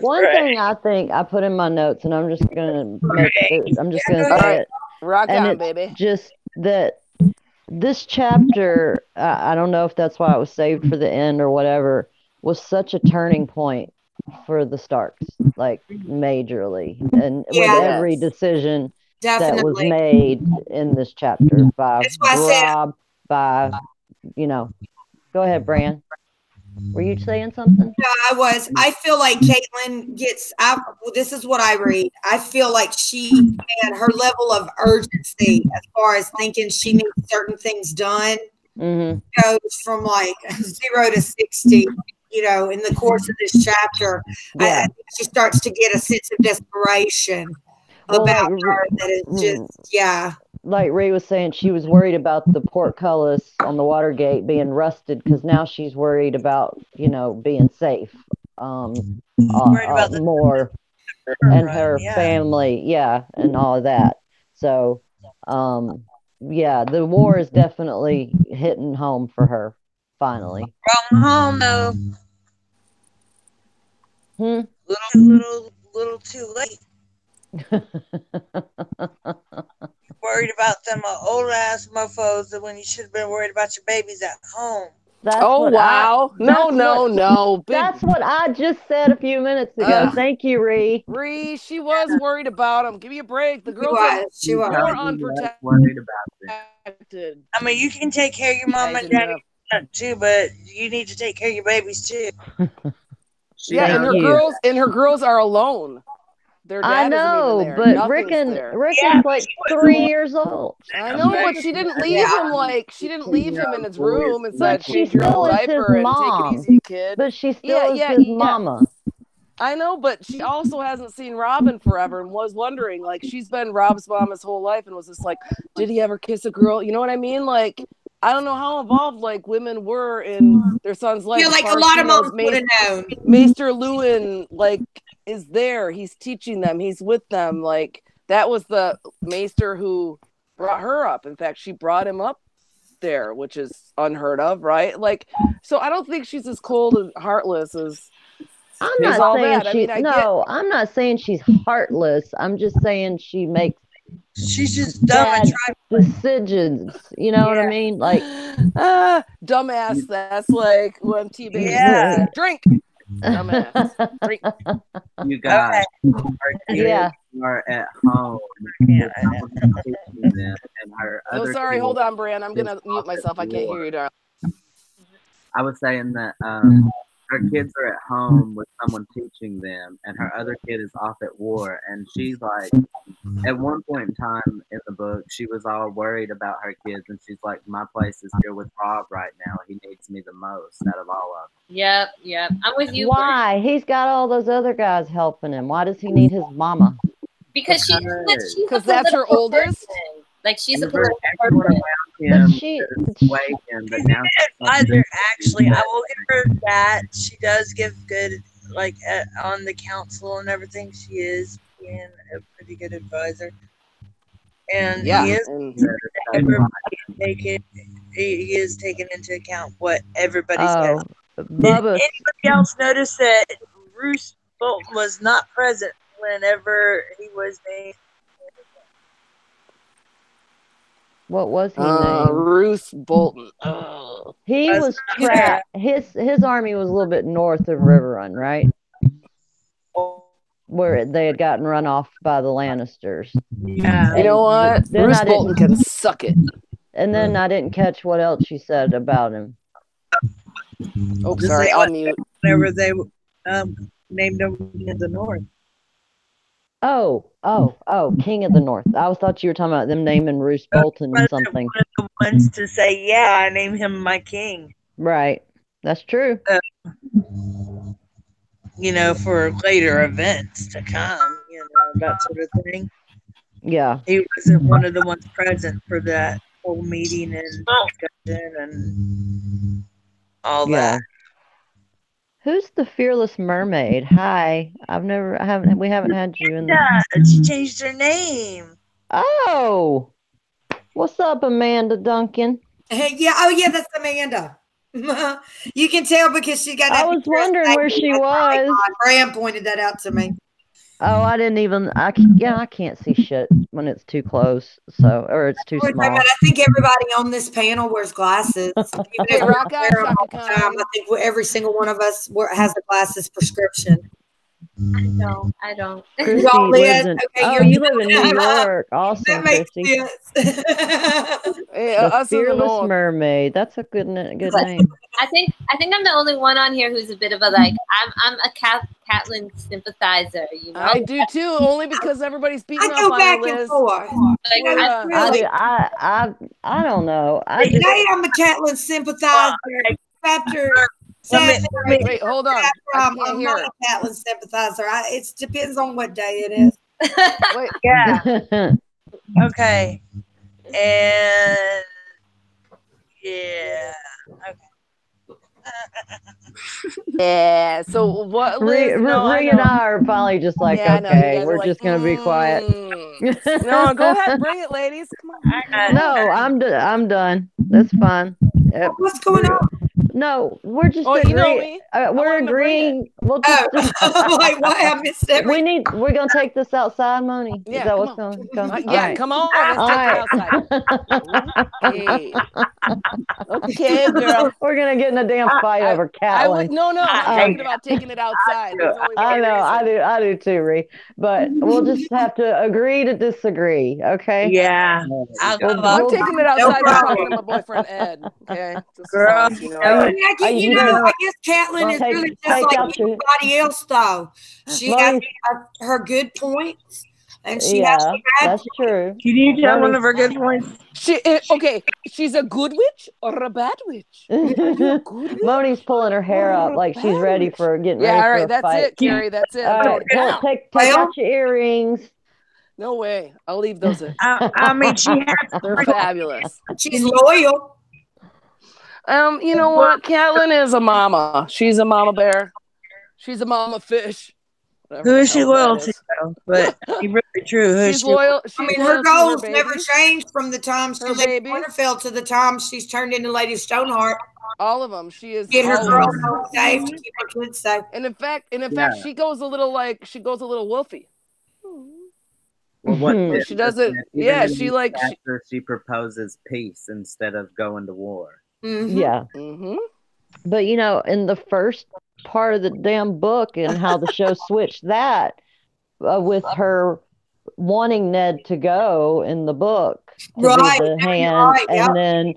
One thing I think I put in my notes, and I'm just gonna say it. Rock and on, it's baby. just that this chapter, I don't know if that's why it was saved for the end or whatever, was such a turning point for the Starks, like majorly, and with every decision that was made in this chapter by Rob, by, go ahead, Bran. Were you saying something? No, I was. I feel like Caitlyn gets out. Well, this is what I read. I feel like she and her level of urgency as far as thinking she needs certain things done goes from like 0 to 60, in the course of this chapter. I think she starts to get a sense of desperation about her that is just, like Ray was saying, she was worried about the portcullis on the Watergate being rusted because now she's worried about, being safe. Worried about more and her family, and all of that. So, the war is definitely hitting home for her. Finally, wrong home though. Little too late. Worried about them old ass mofos that when you should have been worried about your babies at home. Wow. No. That's what I just said a few minutes ago. Thank you, Ree. Ree, she was worried about him. Give me a break. The girls are more unprotected. Worried about it. I mean, you can take care of your mom and daddy too, but you need to take care of your babies too. And her girls are alone. Their dad I know, isn't even there. but Rickon's like 3 years old. I know, but she didn't leave him she didn't leave him in his room and said, change your still diaper and take it easy, kid. But she still is his mama. I know, but she also hasn't seen Robin forever and was wondering, like, she's been Rob's mom his whole life and was just like, did he ever kiss a girl? You know what I mean? Like, I don't know how involved like women were in their son's life. Yeah, like a lot of moms would have known. Maester Lewin, like, is there. He's teaching them. He's with them. Like, that was the Maester who brought her up. In fact, she brought him up there, which is unheard of, right? Like, so I don't think she's as cold and heartless as I'm not saying she's I'm not saying she's heartless. I'm just saying she's just dumb decisions. You know what I mean? Like dumbass. That's like when T-Baby drink. Dumbass. Drink. You guys are at home. Sorry, hold on, Brian. I'm gonna mute myself. I can't hear you, darling. I was saying that her kids are at home with someone teaching them, and her other kid is off at war. And she's like, at one point in time in the book, she was all worried about her kids, and she's like, my place is here with Rob right now. He needs me the most out of all of them. Yep. I'm with you. Why? He's got all those other guys helping him. Why does he need his mama? Because that's her oldest. Like, she's a political person. Actually, I will give her that. She does give good, like, on the council and everything. She is being a pretty good advisor. And he is taking into account what everybody's got. Did anybody else notice that Roose Bolton was not present whenever he was named? What was he named? Roose Bolton. He was trapped. His army was a little bit north of Riverrun, right? Where they had gotten run off by the Lannisters. Yeah. You know what? Roose Bolton can suck it. And then I didn't catch what else she said about him. Oh, sorry, I'll mute. Whenever they named him in the north. Oh, King of the North. I thought you were talking about them naming Roose Bolton something. One of the ones to say, I named him my king. Right. That's true. For later events to come, that sort of thing. Yeah. He wasn't one of the ones present for that whole meeting and discussion and all that. Who's the fearless mermaid? Hi, we haven't had you in. She changed her name. Oh, what's up, Amanda Duncan? Yeah, that's Amanda. You can tell because she got that. I was wondering where she was. Graham pointed that out to me. Oh, I didn't even. I can't see shit when it's too close. So, or it's too small. I think everybody on this panel wears glasses. Even if we rock don't out, wear them all Shaka the time, I think every single one of us has a glasses prescription. I don't. Christy You all lives live? in, Okay, you live in New York. Awesome, That makes Christy. sense. The Fearless Mermaid. That's a good name. I think I'm the only one on here who's a bit of a like. I'm a Caitlyn sympathizer. You know, I do too. Only because everybody's beating up I go on back her, and Liz. forth. I don't know. Today I'm a Caitlyn sympathizer. Chapter 7. Wait, hold on. I can't hear. I'm not a Caitlyn sympathizer. It depends on what day it is. Wait. Yeah. Okay. And yeah. Okay. Yeah. So what, Liz? Ring and I are finally just like, okay, we're just gonna be quiet. No, go ahead, bring it, ladies. Come on. No, I'm done. That's fine. What's going on? No, we're just you know me. We're agreeing. We'll just, like what? I missed everything. We're gonna take this outside, Moni. Yeah, Is that what's going on? Yeah, come on. Let's take it outside. Okay, girl. We're gonna get in a damn fight over Caitlyn. No, I'm talking about taking it outside. I know, I do too, Ree. But we'll just have to agree to disagree, okay? Yeah. I'm taking it outside. I'm talking to my boyfriend Ed. Okay, girl. I guess Caitlyn is really just like anybody else, though. She has her good points, and she has bad that's true. Can you tell one of her good points? She's a good witch or a bad witch? Moni's pulling her hair up like she's ready for getting ready for a that's fight. it, Kerri. That's it. All right, take out your earrings. No way. I'll leave those in. I mean, they're fabulous. She's loyal. You know what? Caitlyn is a mama. She's a mama bear. She's a mama fish. Who is she loyal to? But she's really true. She's loyal. Her goals never changed from the time she left Winterfell to the time she's turned into Lady Stoneheart. All of them. She is get her girls safe, to keep her kids safe. And in fact, she goes a little wolfy. Well, what she doesn't. Yeah, she proposes peace instead of going to war. Mm-hmm. Yeah. Mm-hmm. But in the first part of the damn book and how the show switched that with her wanting Ned to go in the book to be the hand, and then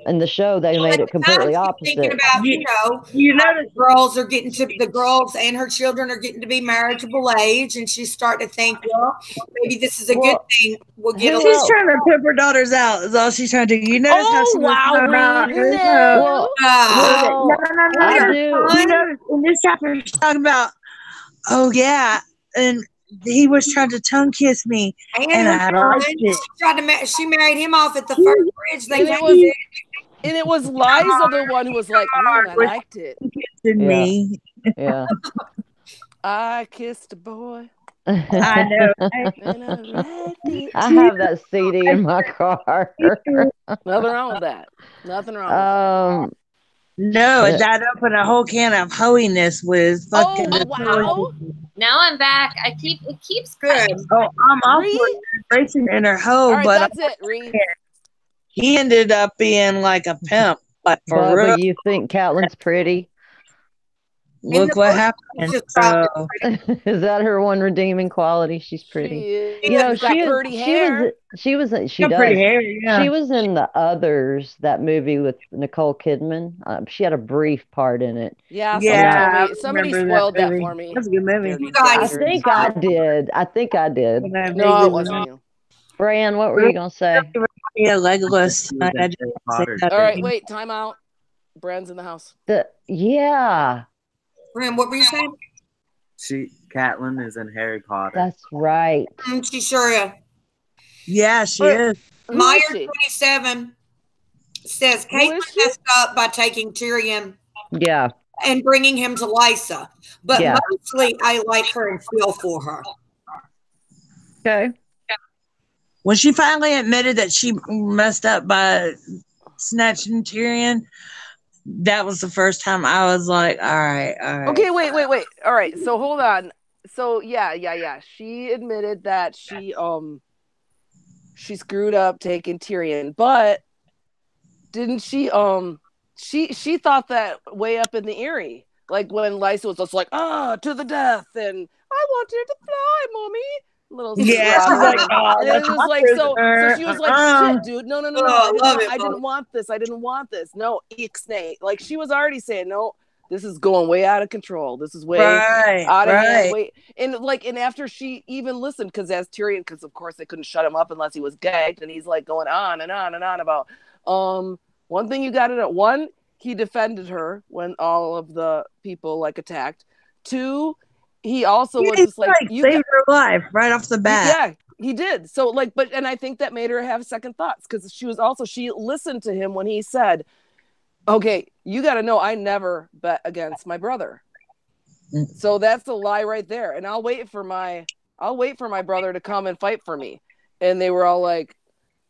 in the show they made it completely opposite. Thinking about the girls are getting to the girls and her children are getting to be marriageable age, and she's starting to think, well, maybe this is a good thing. We'll get. She's trying to pip her daughters out. Is all she's trying to do. You notice how she I do. You notice in this chapter she's talking about, and he was trying to tongue kiss me, and I liked it. She married him off at the first bridge. And it was Liza the one who was like, I liked it. Kissing me. Yeah. I kissed a boy. I know. I have that CD in my car. Nothing wrong with that. Nothing wrong with that. No, that opened a whole can of holiness with fucking. Oh, wow. Now I'm back. It keeps good. Oh, I'm off racing in her hoe, right, but that's it, Ree. He ended up being like a pimp, but for real. You think Caitlyn's pretty? Look what happened. So. Is that her one redeeming quality? She's pretty. She's got pretty hair. She does. Pretty hair, yeah. She was in The Others, that movie with Nicole Kidman. She had a brief part in it. Yeah. Somebody spoiled that for me. That's a good movie. I think I did. No, it wasn't you. Brian, what were you gonna say? Yeah, Legolas. All right, wait, time out. Brand's in the house. Brian, what were you saying? Caitlyn is in Harry Potter. That's right. She sure is. Yeah, she is. Meyer 27 says Caitlyn messed up by taking Tyrion. Yeah. And bringing him to Lysa. But mostly I like her and feel for her. Okay. When she finally admitted that she messed up by snatching Tyrion, that was the first time I was like, all right. Okay, wait. All right, so hold on. So yeah. She admitted that she screwed up taking Tyrion, but didn't she she thought that way up in the Eyrie, like when Lysa was just like, to the death, and I want you to fly, mommy. Little Yeah, she's like, and it was like, so she was like, shit, dude, no, I didn't want this. No, ixnay. Like, she was already saying, no, this is going way out of control. This is way out of hand. Wait, and after she even listened, because as Tyrion, because of course they couldn't shut him up unless he was gagged, and he's like going on and on and on about, one thing you got to know. One, he defended her when all of the people like attacked. Two, he also was just like, you saved her life right off the bat. Yeah, he did. So and I think that made her have second thoughts, because she listened to him when he said, okay, you got to know, I never bet against my brother. So that's the lie right there. And I'll wait for my brother to come and fight for me. And they were all like,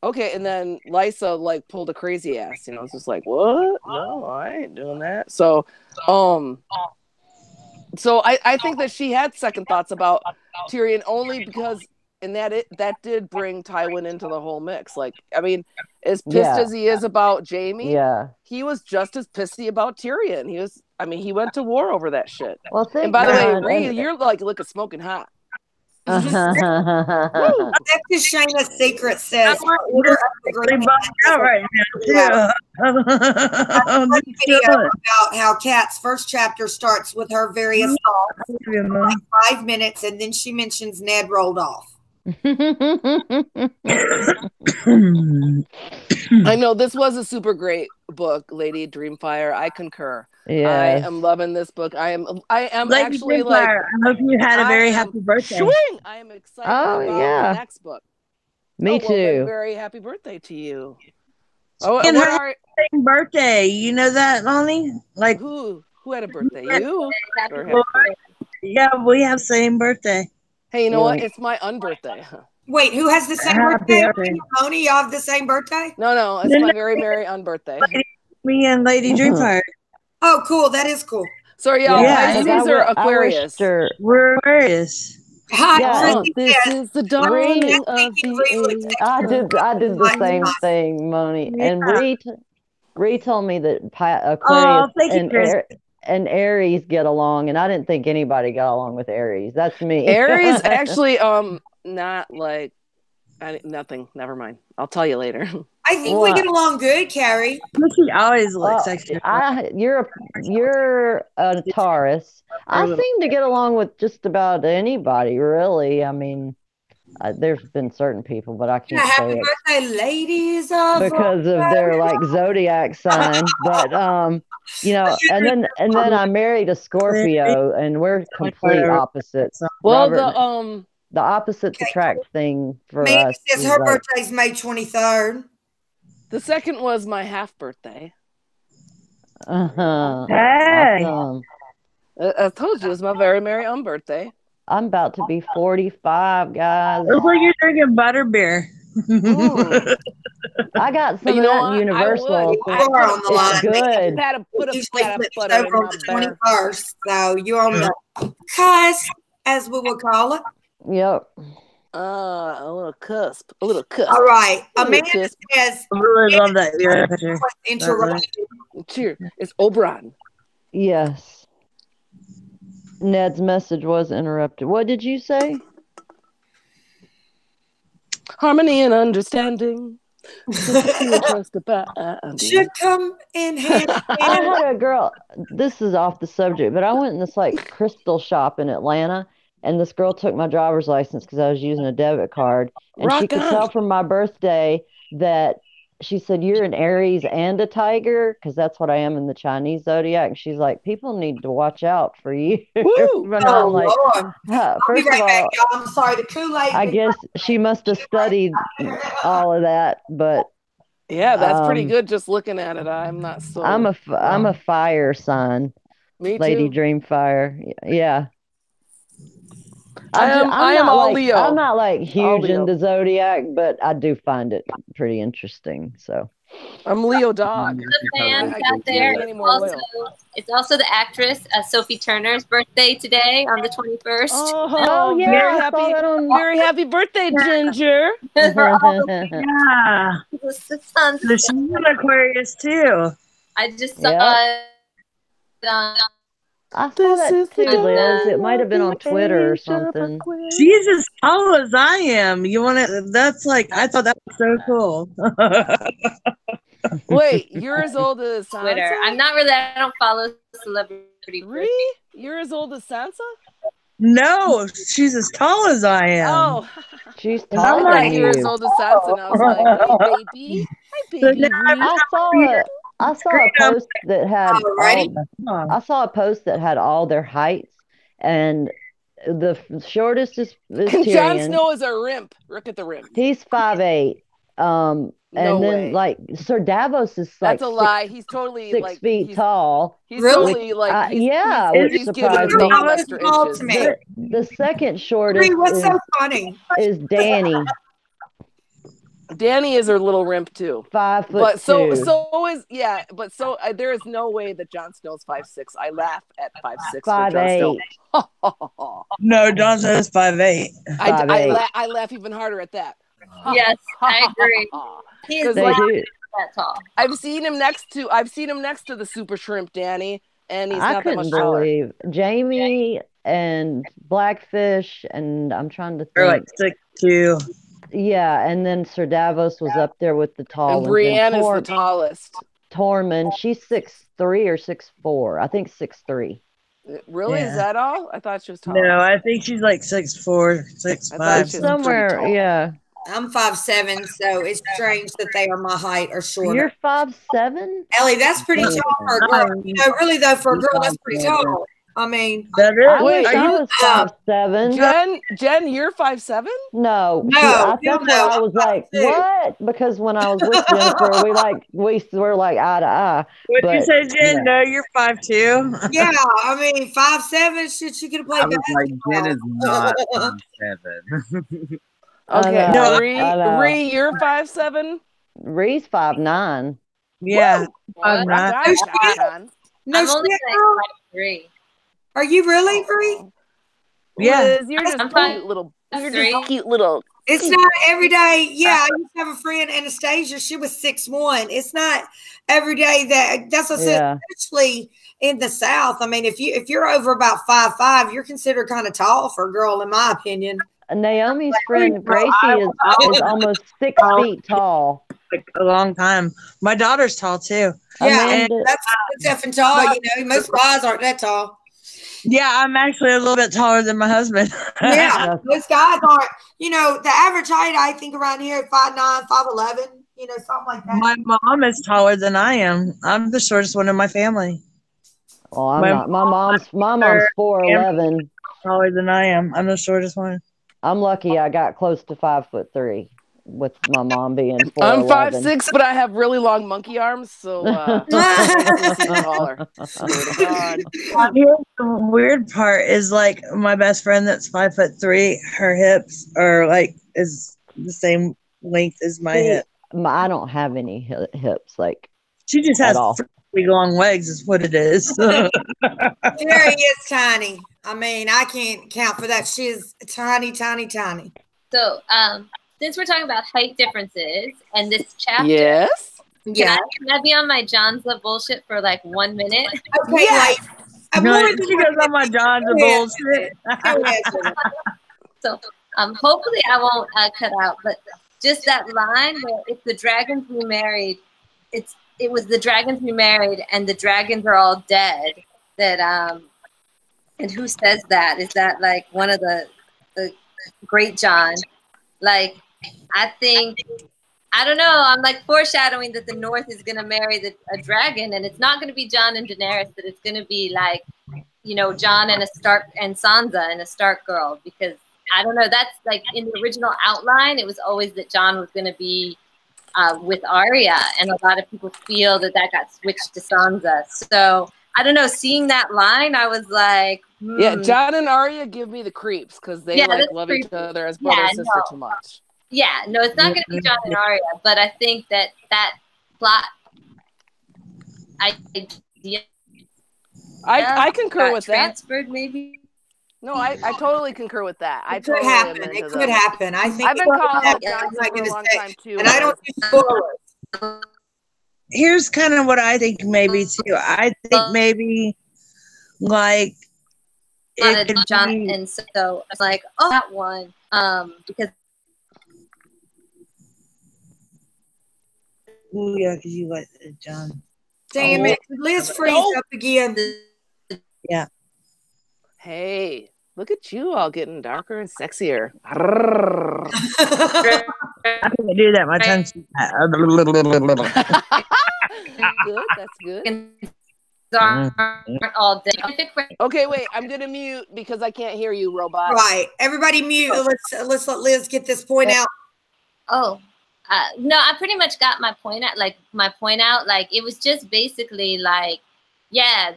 okay. And then Lysa like pulled a crazy ass, it's just like, what? No, I ain't doing that. So I think that she had second thoughts about Tyrion, only because, and that did bring Tywin into the whole mix. Like, I mean, as pissed as he is about Jaime, he was just as pissy about Tyrion. He went to war over that shit. Well, and by the way, Reed, you're like looking smoking hot. That's just Shayna's secret says. Right now, about how Kat's first chapter starts with her various thoughts, like 5 minutes, and then she mentions Ned rolled off. I know this was a super great book, Lady Dreamfire. I concur. Yeah, I am loving this book. I am Lady actually Dreamfire, like. I hope you had a very happy birthday. Swing! I am excited about the next book. Me too. Well, very happy birthday to you. And her same birthday. You know that, Moni? Like who had a birthday? You? Yeah, we have same birthday. Hey, you know what? It's my unbirthday. Wait, who has the same birthday? Moni, y'all have the same birthday? No, it's my very merry unbirthday. Me and Lady Dreamfire. Oh, cool. That is cool. Sorry, y'all. Pisces are Aquarius. We're Aquarius. Hi, this is the dawning of the age. I did the same thing, Moni. And Bree told me that Aquarius and Aries get along, and I didn't think anybody got along with Aries. That's me. Aries actually, not like nothing. Never mind. I'll tell you later. I think we get along good, Kerri. She always looks sexy. You're a Taurus. I seem to get along with just about anybody, really. I mean, there's been certain people, but I can't say it. Happy birthday, ladies! Because of their like zodiac sign, but and then I married a Scorpio, and we're complete opposites. Well, the opposites attract thing for Mandy us. says her birthday's May 23rd. The second was my half birthday. Hey. Awesome. I told you it was my very merry birthday. I'm about to be 45, guys. Looks like you're drinking butterbeer. I got some of that Universal. It's good. I had to put a flat butter in my 21st, so you're on the cusp, as we would call it. Yep. A little cusp. All right. Amanda says, I really love that. Cheers. It's O'Brien. Yes. Ned's message was interrupted. What did you say? Harmony and understanding should come in hand. I had a girl. This is off the subject, but I went in this like crystal shop in Atlanta, and this girl took my driver's license because I was using a debit card, and she could tell from my birthday that. She said, "You're an Aries and a Tiger," because that's what I am in the Chinese zodiac. And she's like, "People need to watch out for you." Lord. First of all, I'm sorry, the Kool-Aid. I guess she must have studied all of that, but yeah, that's pretty good. Just looking at it, I'm not so. I'm a fire sign. Me too. Lady Dreamfire. Yeah. I am all Leo. I'm not like huge into zodiac, but I do find it pretty interesting. So I'm Leo Dog. The fans I out can't there. be any more loyal. It's also the actress Sophie Turner's birthday today on the 21st. Oh, yeah, very I happy, saw that on- very happy birthday, Ginger. For all the Yeah. sons. So she's an Aquarius too. I just saw Yep. it on. I saw This that is the too, Liz. dawn It might have been on of the Twitter or age of something. Aquarius. She's as tall as I am. You want to? That's like I thought that was so cool. Wait, you're as old as Sansa? Twitter. I'm not really. I don't follow celebrity. Really? You're as old as Sansa? No, she's as tall as I am. Oh, She's I'm taller I than thought you were as you. old as Sansa, and I was like, hey, baby. Hi, So baby. now I'm Ree. I saw a post that had Alrighty. I saw a post that had all their heights, and the shortest is Jon Tyrion. Snow is a rimp. Look at the rimp. He's 5'8". No And then way. like Sir Davos is like That's a lie. He's totally 6 feet tall. He's Really? totally like he's, yeah, he's, which he's surprised giving me. some extra Tall inches. to me. The second shortest Ree, what's so funny? is Danny, Danny is her little rimp too. 5'2". But so is but so there is no way that Jon Snow's 5'6". I laugh at 5'6" for Jon Snow. No, Jon Snow's 5'8". I laugh even harder at that. Yes, I agree. He is They like do. that tall. I've seen him next to the super shrimp Danny, and he's I not that couldn't much taller. believe Jamie and Blackfish, and I'm trying to Or like think. 6'2". Yeah, and then Sir Davos was up there with the tall And ones. Brienne is the tallest. Tormund, she's 6'3" or 6'4". I think 6'3". Really? Yeah. Is that all? I thought she was taller. No, I think she's like 6'4", I 6'5". thought she was Somewhere, pretty tall. yeah. I'm 5'7", so it's strange that they are my height or shorter. You're 5'7"? Ellie, that's pretty tall for a girl. You know, really though, for a girl, that's pretty tall. I mean, That I is. wish Wait, I was 5'7". Jen, you're 5'7"? No, No, that's no, where I was like, 5'2". what? Because when I was with Jennifer, we were like eye to eye. What did you But say, Jen? No, you're 5'2". yeah, I mean, 5'7", shit, she could have I played was like, Jen is not basketball. 7. Okay, know, I know. Ree, you're 5'7"? Ree's 5'9". Yeah, What? 5'9". No I'm only shit, like girl. 5'3". Are you really, Ree? Yeah. Liz, you're just I'm cute little. You're just cute little. It's not every day. Yeah, I used to have a friend, Anastasia. She was 6'1". It's not every day that's what I said, Yeah. especially in the South. I mean, if you're over about 5'5", you're considered kind of tall for a girl, in my opinion. Naomi's friend Gracie is almost 6 feet tall. Like a long time. My daughter's tall too. Yeah, Amanda, that's effing tall. You know, most guys aren't that tall. Yeah, I'm actually a little bit taller than my husband. Yeah, most guys aren't. You know, the average height I think around here at 5'9", 5'11", you know, something like that. My mom is taller than I am. I'm the shortest one in my family. oh, I'm not. My mom's 4'11". Taller than I am. I'm the shortest one. I'm lucky I got close to 5'3" with my mom being 4'11". I'm 5'6", but I have really long monkey arms, so it makes me seem taller. Swear to God. Here's the weird part is like my best friend that's 5'3", her hips are like is the same length as my hip. I don't have any hips, like She just at has all. pretty long legs is what it is. Jerry is tiny. I mean, I can't count for that. She's tiny, tiny, tiny. So, since we're talking about height differences and this chapter, Yes. Yeah. can I be on my John's love bullshit for like 1 minute? Okay, Yes. like, No, more she than goes on my John's of bullshit. So, hopefully I won't cut out, but just that line where if the dragons remarried, it was the dragons remarried and the dragons are all dead. That and who says that? Is that like one of the great John? Like, I think, I don't know. I'm like foreshadowing that the North is going to marry a dragon, and it's not going to be Jon and Daenerys. That it's going to be like, you know, Jon and a Stark and Sansa and a Stark girl. Because I don't know. That's like in the original outline. It was always that Jon was going to be with Arya, and a lot of people feel that got switched to Sansa. So I don't know. Seeing that line, I was like, Yeah, Jon and Arya give me the creeps because they like love creepy. each other as brother and sister too much. Yeah, no, it's not going to be Jon and Arya, but I think that plot idea. I concur with that. Transferred, maybe. No, I totally concur with that. I It could totally happen. am into It could them. happen. I think I've been calling out Johnson for a long time too. And I don't do spoilers. Here's kind of what I think maybe too. I think maybe like it could John, be, and so I was like, oh, that one, because. Oh yeah, because you like John. Damn it. Liz freeze up again. Yeah. Hey, look at you all getting darker and sexier. I can't do that. My tongue's Good, that's good. All day. Okay, wait, I'm gonna mute because I can't hear you, robot. Right. Everybody mute. Let's let Liz get this point out. Oh. No, I pretty much got my point out. Like it was just basically like, yeah,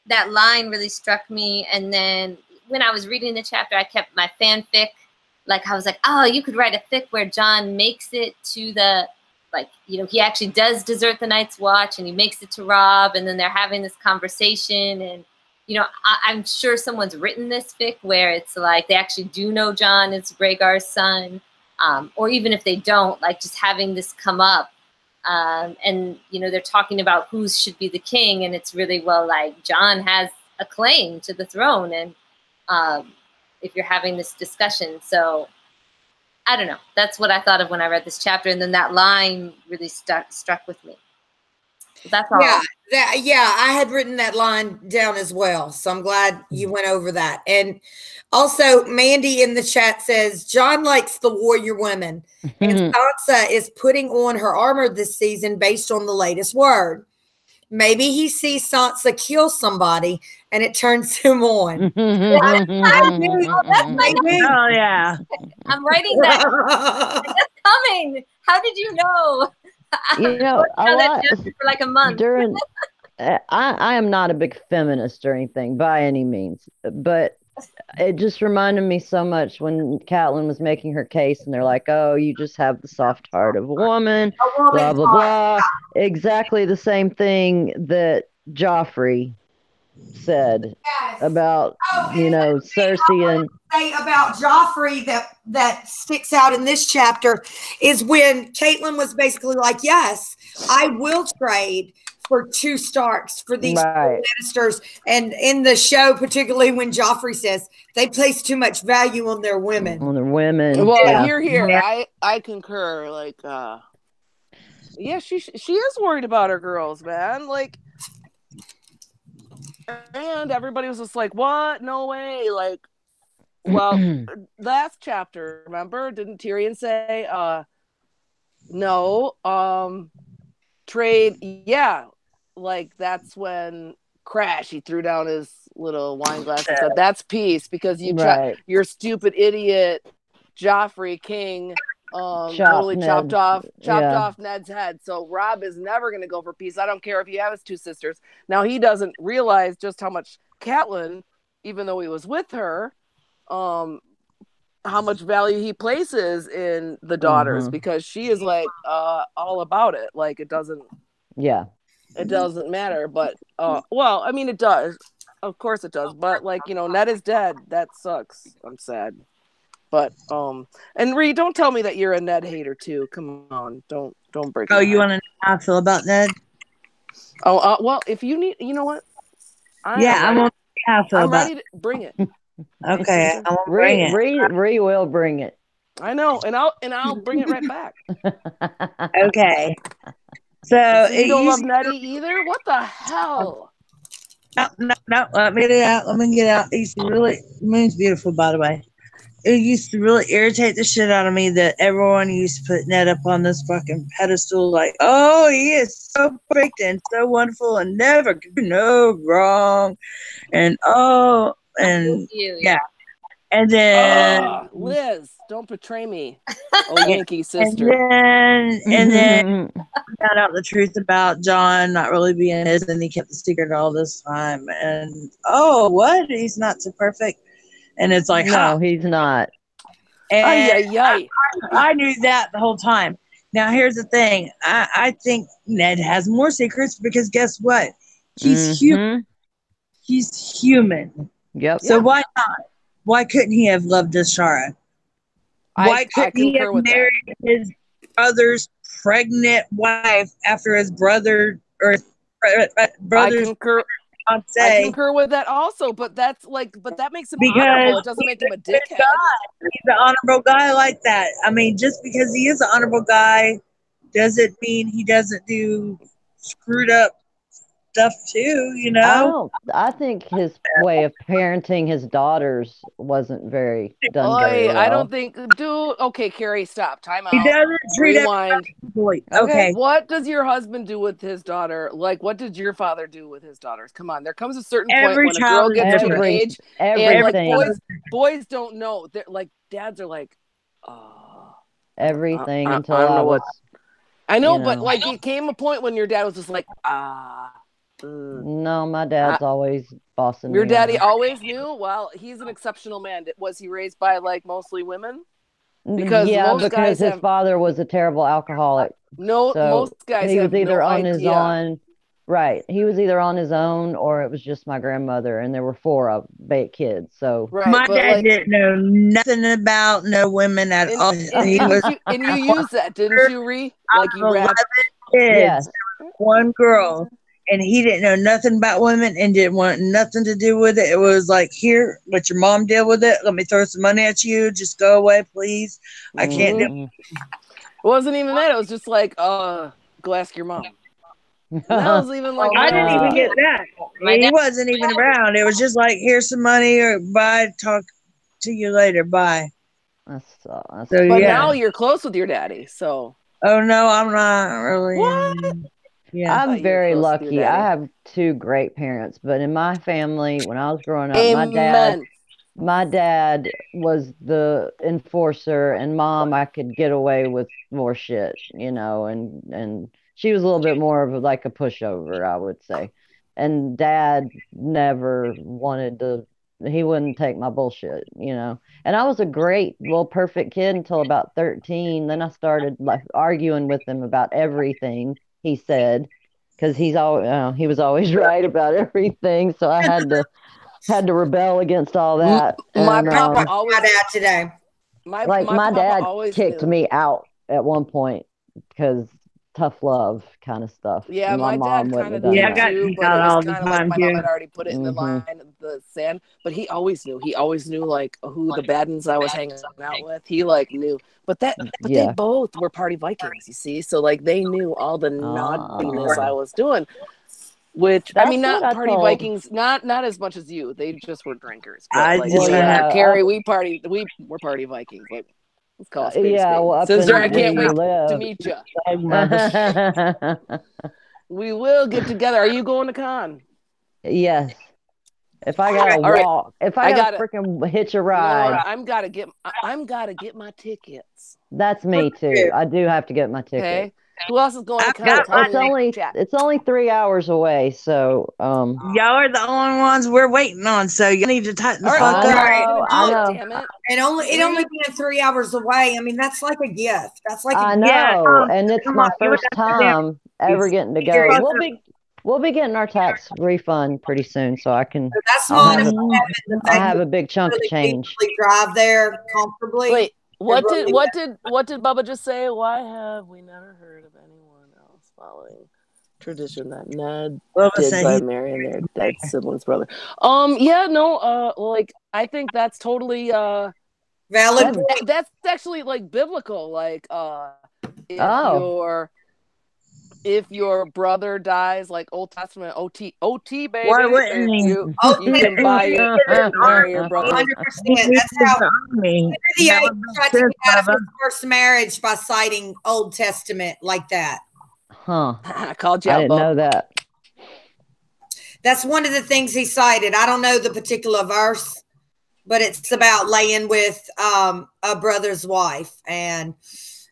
that line really struck me. And then when I was reading the chapter, I kept my fanfic. Like I was like, oh, you could write a fic where John makes it to the, like, you know, he actually does desert the Night's Watch and he makes it to Rob, and then they're having this conversation. And you know, I'm sure someone's written this fic where it's like they actually do know John is Rhaegar's son. Or even if they don't, like just having this come up, and you know they're talking about who should be the king, and it's really, well, like John has a claim to the throne, and if you're having this discussion, so I don't know. That's what I thought of when I read this chapter, and then that line really struck with me. That's all. Yeah, I had written that line down as well, so I'm glad you went over that. And also, Mandy in the chat says, John likes the warrior women, and Sansa is putting on her armor this season based on the latest word. Maybe he sees Sansa kill somebody, and it turns him on. Oh, yeah. I'm writing that. That's coming. How did you know? You know, for like a month. During, I am not a big feminist or anything by any means, but it just reminded me so much when Caitlyn was making her case, and they're like, "Oh, you just have the soft heart of a woman," blah blah blah. Exactly the same thing that Joffrey said about Cersei. And say about Joffrey that sticks out in this chapter is when Caitlyn was basically like, yes, I will trade for 2 Starks for these Lannisters. And in the show, particularly when Joffrey says they place too much value on their women. Well, here. I concur. Like, yeah, she is worried about her girls, man. Like, and everybody was just like, what? No way. Like, well, last chapter, remember? Didn't Tyrion say, no, trade? Yeah. Like, that's when Crash, he threw down his little wine glass and said, that's peace, because your stupid idiot Joffrey King totally chopped off Ned's head. So Rob is never going to go for peace. I don't care if he has 2 sisters. Now, he doesn't realize just how much Caitlyn, even though he was with her, how much value he places in the daughters, because she is like all about it. Like, it doesn't matter. But well, I mean, it does. Of course it does. But like, Ned is dead. That sucks. I'm sad. But and Ree, don't tell me that you're a Ned hater too. Come on, don't break. Oh, you want to know how I feel about Ned? Oh, well, if you need, you know what? I'm ready to bring it. Okay, I won't bring it. Ree will bring it. I know, and I'll bring it right back. Okay. So you don't love Nettie either? What the hell? No. Let me get it out. Moon's beautiful, by the way. It used to really irritate the shit out of me that everyone used to put Ned up on this fucking pedestal, like, oh, he is so perfect and so wonderful and never can do no wrong, and yeah. And then Liz, don't betray me. Oh, Yankee sister. And then found out the truth about John not really being his, and he kept the secret all this time. And what? He's not so perfect. And it's like, no, he's not. And I knew that the whole time. Now, here's the thing. I think Ned has more secrets because guess what? He's human. He's human. Yep. So why not? Why couldn't he have loved Ashara? Why couldn't he have married his brother's pregnant wife after his brother or brother's fiance? I concur with that also, but that makes him honorable. It doesn't make him a dickhead. He's an honorable guy like that. I mean, just because he is an honorable guy doesn't mean he doesn't do screwed up stuff too, you know? I think his way of parenting his daughters wasn't very very well. I don't think, dude. Okay, Kerri, stop. Time out. He doesn't treat Rewind. Okay. What does your husband do with his daughter? Like, what did your father do with his daughters? Come on, there comes a certain point when a girl gets to an age, and like boys don't know. They're like, dads are like, everything until I don't know what. I know, you know. but like, it came a point when your dad was just like, No, my dad's always bossing me. Your daddy always knew? Well, he's an exceptional man. Was he raised by like mostly women? Because his father was a terrible alcoholic. Most guys he was have either no on idea. his own. Right. He was either on his own or it was just my grandmother, and there were 4 kids. So my dad didn't know nothing about no women at all. And you used that, didn't you, Ree? Like you 11 rapped. kids, 1 girl, and he didn't know nothing about women and didn't want nothing to do with it. It was like, here, let your mom deal with it. Let me throw some money at you. Just go away, please. I can't do it. It wasn't even that. It was just like, go ask your mom. And that was even like I didn't even get that. He wasn't even around. It was just like, here's some money, or bye, talk to you later, bye. But now you're close with your daddy, so. Oh no, I'm not really. What? Yeah, I'm very lucky. I have 2 great parents, but in my family, when I was growing up, my dad was the enforcer, and mom, I could get away with more shit, you know, and she was a little bit more of like a pushover, I would say. And dad never he wouldn't take my bullshit, you know. And I was a great, perfect kid until about 13. Then I started like arguing with him about everything he said, because he was always right about everything. So I had to rebel against all that. My dad today. My dad kicked me out at one point because tough love kind of stuff. Yeah, my mom kind of did too, but it was kind of like my mom had already put it in the line of the sand. But he always knew like who the bad ones I was hanging out with. He like knew, but they both were party Vikings, you see. So like they knew all the naughtiness I was doing. Which I mean, not party Vikings, not as much as you. They just were drinkers. But, Kerri, we're party Vikings. Like, let's call it spade. Sister, I can't wait to meet you. We will get together. Are you going to con? Yes. If I gotta walk, if I gotta freaking hitch a ride, no, I'm gotta get my tickets. That's me too. I do have to get my ticket. Okay. Who else is going to con? It's only 3 hours away, so y'all are the only ones we're waiting on. So you need to tighten the fuck up. I know. Damn it! It only being 3 hours away. I mean, that's like a gift. That's like I know, and it's my first time ever getting to go. We'll be getting our tax refund pretty soon, so I can. I'll have a big chunk of change. Drive there comfortably. Wait, what did Bubba just say? Why have we never heard of anyone else following tradition that Ned did by marrying their dead sibling's brother? Like I think that's totally valid. That's actually like biblical. Like if your brother dies, like Old Testament, OT, baby. Why wouldn't you can buy your brother. 100%. That's how Henry VIII tried to get out of his first marriage by citing Old Testament like that. Huh. I called you out. I didn't know that. That's one of the things he cited. I don't know the particular verse, but it's about laying with a brother's wife. And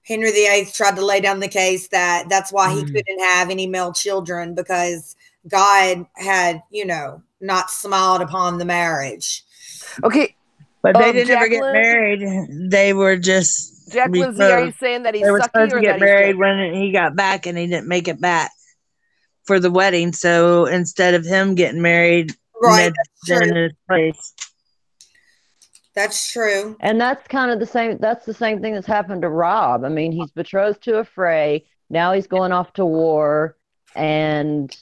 Henry VIII tried to lay down the case that that's why he couldn't have any male children, because God had, not smiled upon the marriage. Okay. But they didn't ever get Jacqueline? married. They were just Jacqueline Z, are you saying that he's They were sucky supposed or to that get he's married good? when he got back, and he didn't make it back for the wedding. So instead of him getting married, Right, Ned that's in true. his place. That's true. And that's kind of the same. That's the same thing that's happened to Rob. I mean, he's betrothed to a Frey. Now he's going off to war, and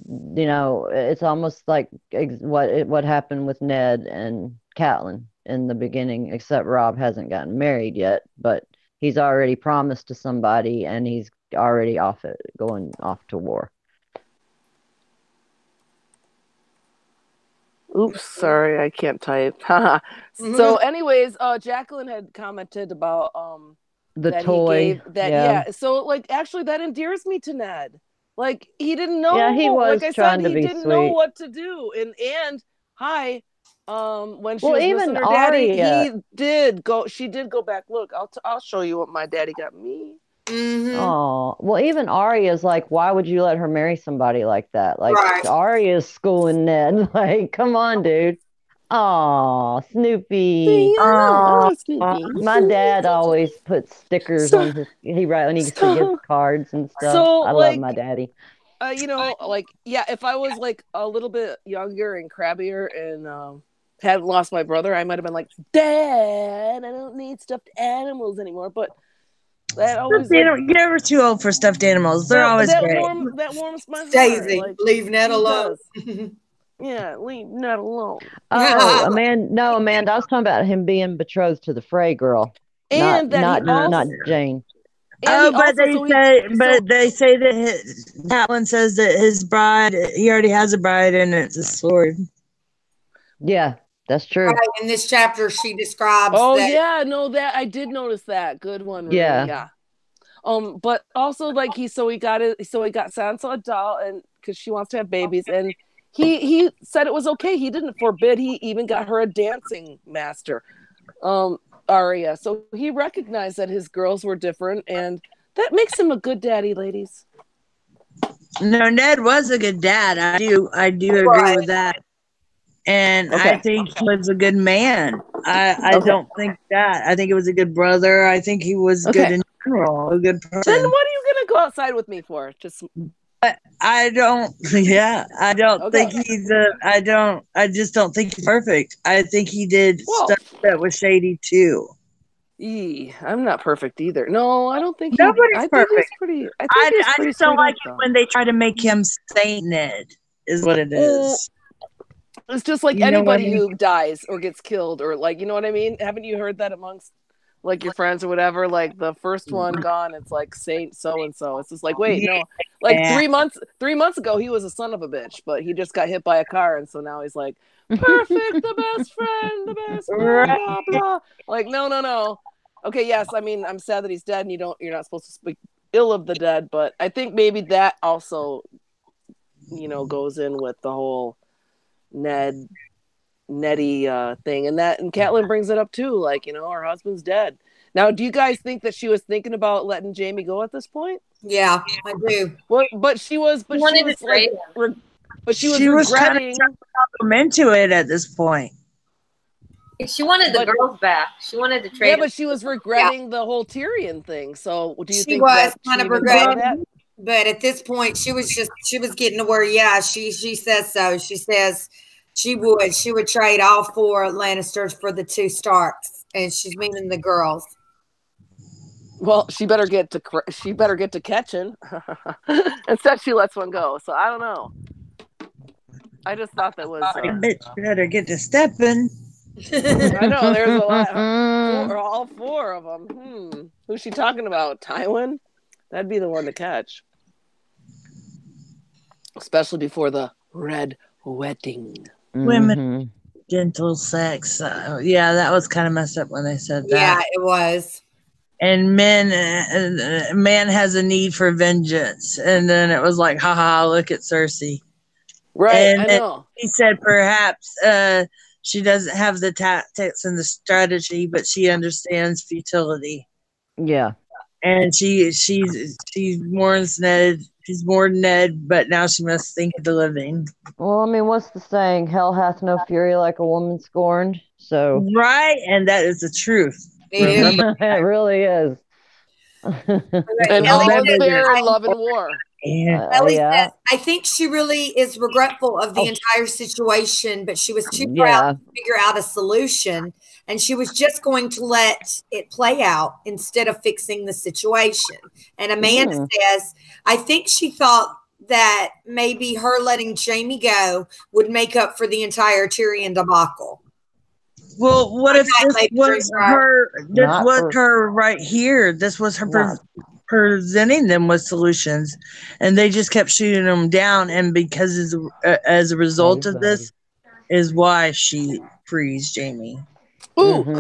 it's almost like what happened with Ned and Caitlyn in the beginning. Except Rob hasn't gotten married yet, but he's already promised to somebody, and he's already going off to war. Oops, sorry, I can't type. So, anyways, Jacqueline had commented about The that toy, he gave that. Yeah. So, like, actually, that endears me to Ned. Like, he didn't know. Yeah, he was like I trying said, to he be didn't know sweet. what to do. And hi, when she Well, was even missing her daddy, Arya. She did go back. Look, I'll show you what my daddy got me. Oh, well, even Arya's like, why would you let her marry somebody like that? Like, Right. Arya's schooling Ned. Like, come on, dude. Oh, Snoopy. I love Snoopy. My dad always puts stickers on his. When he gives cards and stuff. So, I love my daddy. If I was like a little bit younger and crabbier and hadn't lost my brother, I might have been like, Dad, I don't need stuffed animals anymore. But that always You're never too old for stuffed animals. They're always great. That warms my heart. Daisy, Like, leave Ned alone. Yeah, leave Ned alone. Oh, Amanda, I was talking about him being betrothed to the Frey girl, and not Jane. But they say that Catelyn says that his bride, he already has a bride, and it's a sword. Yeah, that's true. Right, in this chapter, she describes. That I did notice that. Good one, Ruby. Yeah. But also like he got Sansa a doll, and because she wants to have babies, and he said it was okay. He didn't forbid. He even got her a dancing master, Arya. So he recognized that his girls were different, and that makes him a good daddy, ladies. No, Ned was a good dad. I do agree with that. And I think he was a good man. I don't think that. I think he was a good brother. I think he was good in general, a good person. Then what are you going to go outside with me for? I don't think I just don't think he's perfect. I think he did stuff that was shady too. I'm not perfect either. No, I don't think nobody's perfect. I just don't like it when they try to make him Saint Ned, is what it is. It's just like anybody who dies or gets killed, or like, you know what I mean? Haven't you heard that amongst like your friends or whatever? Like the first one gone, it's like Saint so and so. It's just like, wait, no, like 3 months ago he was a son of a bitch, but he just got hit by a car, and so now he's like perfect, the best friend, the best blah, blah, blah. Like no. Okay, yes, I mean I'm sad that he's dead, and you're not supposed to speak ill of the dead, but I think maybe that also, goes in with the whole Nettie thing, and Catelyn brings it up too, like, her husband's dead. Now, do you guys think that she was thinking about letting Jaime go at this point? Yeah, I do. But she was regretting. She was kind of come into it at this point. She wanted the girls back. She wanted to trade. Yeah, but she was regretting the whole Tyrion thing. So, do you think she was that kind of regretting that? But at this point, she was getting to where, she says so. She says she would trade all 4 Lannisters for the 2 Starks, and she's meaning the girls. Well, she better get to catching. Instead, she lets one go. So I don't know. I just thought that was. I bet you better get to stepping. I know there's a lot. All 4 of them. Who's she talking about? Tywin? That'd be the one to catch. Especially before the red wedding. Women, gentle sex. That was kind of messed up when they said that. Yeah, it was. And man has a need for vengeance. And then it was like, haha, look at Cersei. Right, and I know. He said perhaps she doesn't have the tactics and the strategy, but she understands futility. Yeah. And she warns Ned She's more than Ned, but now she must think of the living. Well, I mean, what's the saying? Hell hath no fury like a woman scorned. So Right, and that is the truth. It is. Remember, it really is. And Ellie all is says- fair in love and war. yeah. Ellie Yeah. says, I think she really is regretful of the entire situation, but she was too proud Yeah. to figure out a solution. And she was just going to let it play out instead of fixing the situation. And Amanda says, I think she thought that maybe her letting Jamie go would make up for the entire Tyrion debacle. Well, what if this Lady was Drinker. her? This Not was for- her right here. This was her presenting them with solutions, and they just kept shooting them down. And because as a result of this, is why she frees Jamie. Ooh, Mhm.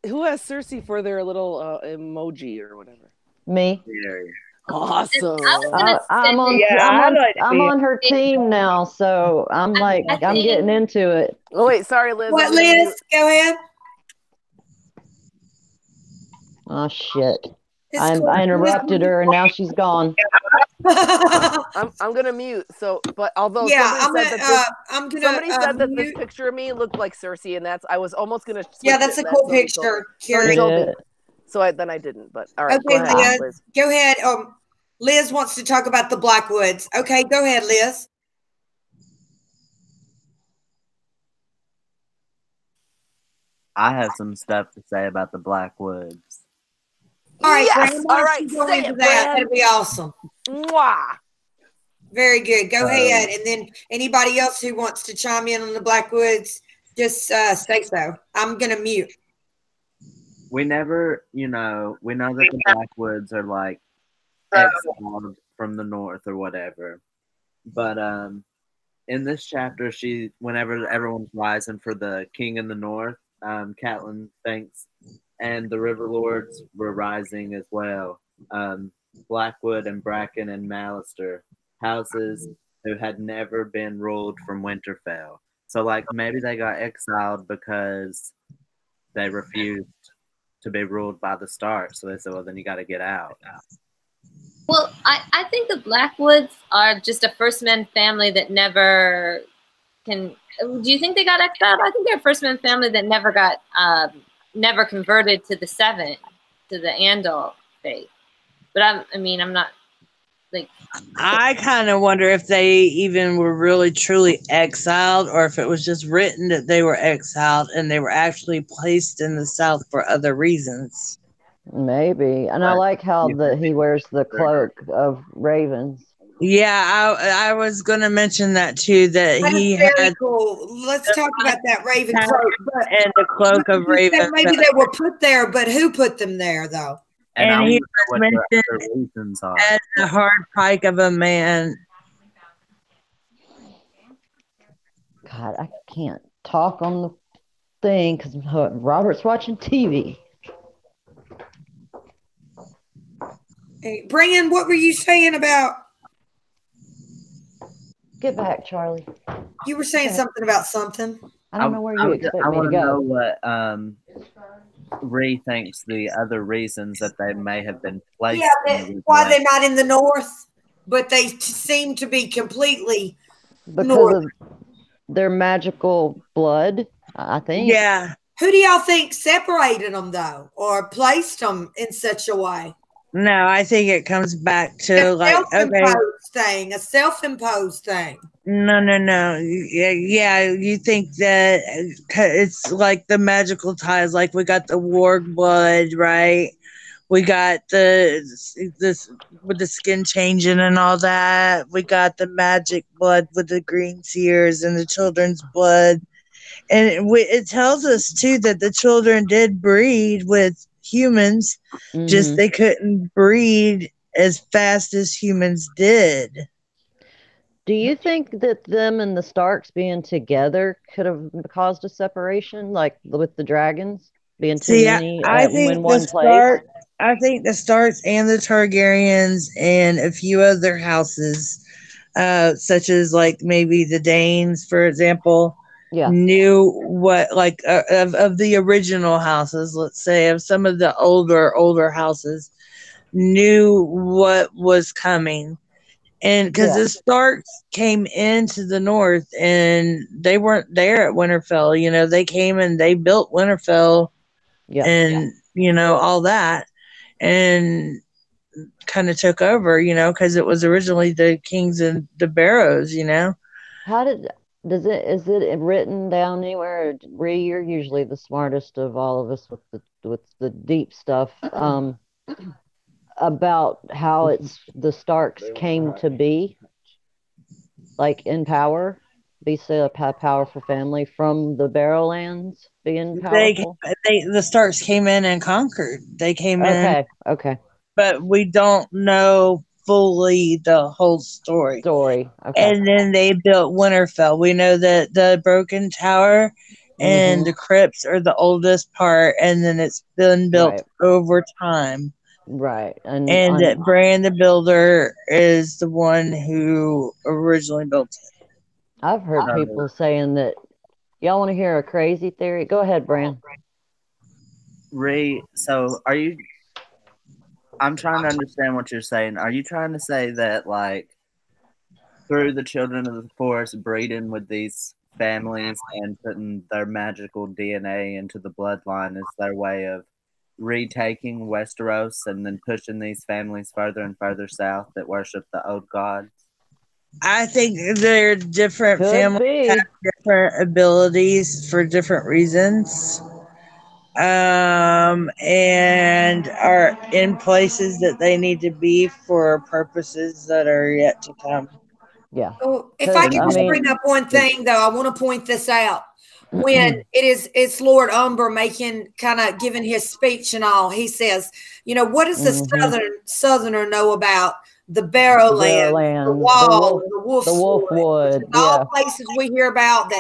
who has Cersei for their little emoji or whatever? Me. Awesome. I'm on. Yeah, I'm on her team now, so I'm like, I'm getting into it. Oh wait, sorry, Liz. What, Liz? Go ahead. Oh shit! It's I cool. interrupted her, and now she's gone. I'm gonna mute. So, but although Yeah, somebody said that somebody said that this picture of me looked like Cersei, and I was almost gonna. Yeah, that's a cool picture, Kerri. Then I didn't. But all right, Okay, go ahead, Liz. Go ahead. Liz wants to talk about the Blackwoods. Okay, go ahead, Liz. I have some stuff to say about the Blackwoods. All right, Yes! Brandon, why All don't right, you go say into it, that? Brand. That'd be awesome. Mwah! Very good. Go ahead, and then anybody else who wants to chime in on the Blackwoods, just say so. I'm gonna mute. We never, we know that the Blackwoods are like exiled from the north or whatever. But in this chapter, whenever everyone's rising for the king in the north, Caitlyn thinks, and the River Lords were rising as well. Blackwood and Bracken and Mallister, houses who had never been ruled from Winterfell. So, like, maybe they got exiled because they refused to be ruled by the Stark. So they said, well, then you got to get out. Well, I think the Blackwoods are just a First Men family that never can. Do you think they got exiled? I think they're a First Men family that never got, never converted to the Seven, to the Andal faith. But I'm not like. I kind of wonder if they even were really truly exiled, or if it was just written that they were exiled and they were actually placed in the South for other reasons. Maybe. And I like how he wears the cloak of ravens. Yeah, I was going to mention that too, that he very had cool. Let's talk about that raven cloak. and the cloak of ravens. Maybe they were put there, but who put them there, though? And he was their mentioned reasons are. as the hard pike of a man. God, I can't talk on the thing because Robert's watching TV. Hey, Brand, what were you saying about? Get back, Charlie. You were saying something about something. I don't know where you expect me to know go. what Ree thinks the other reasons that they may have been placed. Yeah, why they're not in the north, but they seem to be completely Because north. of their magical blood, I think. Yeah. Who do y'all think separated them, though, or placed them in such a way? No, I think it comes back to a self-imposed thing. No. Yeah, you think that it's like the magical ties, like we got the warg blood, right? We got this with the skin changing and all that. We got the magic blood with the green seers and the children's blood. And it tells us too that the children did breed with humans, just they couldn't breed as fast as humans did. Do you think that them and the Starks being together could have caused a separation, like with the dragons being too many in one place? I think the Starks and the Targaryens and a few other houses, such as like maybe the Danes, for example, knew what, like of the original houses, let's say, of some of the older houses, knew what was coming. And because the Starks came into the North and they weren't there at Winterfell, you know, they came and they built Winterfell and, you know, all that and kind of took over, you know, because it was originally the Kings and the Barrows, you know. Is it written down anywhere? Ree, you're usually the smartest of all of us with the deep stuff. About how the Starks came to be, like in power, be so a powerful family from the Barrowlands being powerful. The Starks came in and conquered. They came in. Okay. But we don't know fully the whole story. Okay. And then they built Winterfell. We know that the Broken Tower and the crypts are the oldest part, and then it's been built over time. Right. And that Bran the Builder is the one who originally built it. I've heard people saying that. Y'all want to hear a crazy theory? Go ahead, Bran. Ray, so are you... I'm trying to understand what you're saying. Are you trying to say that, like, through the Children of the Forest breeding with these families and putting their magical DNA into the bloodline is their way of retaking Westeros and then pushing these families further and further south that worship the old gods? I think they're different families have different abilities for different reasons. And are in places that they need to be for purposes that are yet to come. Yeah. So if I can just bring up one thing, though, I want to point this out. When it's Lord Umber kind of giving his speech and all, he says, you know, what does the Southerner know about the Barrowlands, the Wall, the Wolfwood, all places we hear about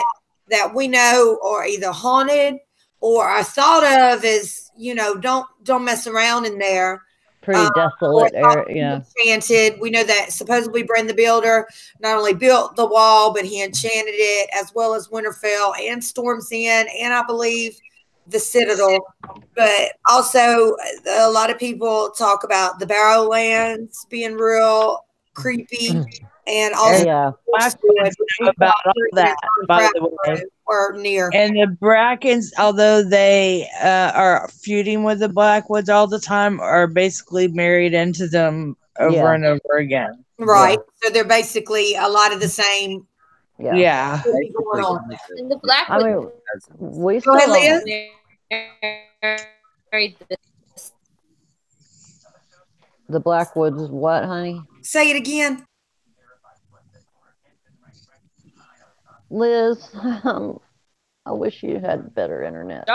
that we know are either haunted or are thought of as, you know, don't mess around in there. Pretty desolate area. Enchanted. We know that supposedly Bran the Builder not only built the wall, but he enchanted it, as well as Winterfell and Storm's End, and I believe the Citadel. But also, a lot of people talk about the Barrowlands being real creepy, and also about all that, by the way. Or near. And the Brackens, although they are feuding with the Blackwoods all the time, are basically married into them over and over again. Right. So they're basically a lot of the same. Yeah. Going on. And the Blackwoods. We Go ahead, Liz. The Blackwoods, what, honey? Say it again. Liz, I wish you had better internet.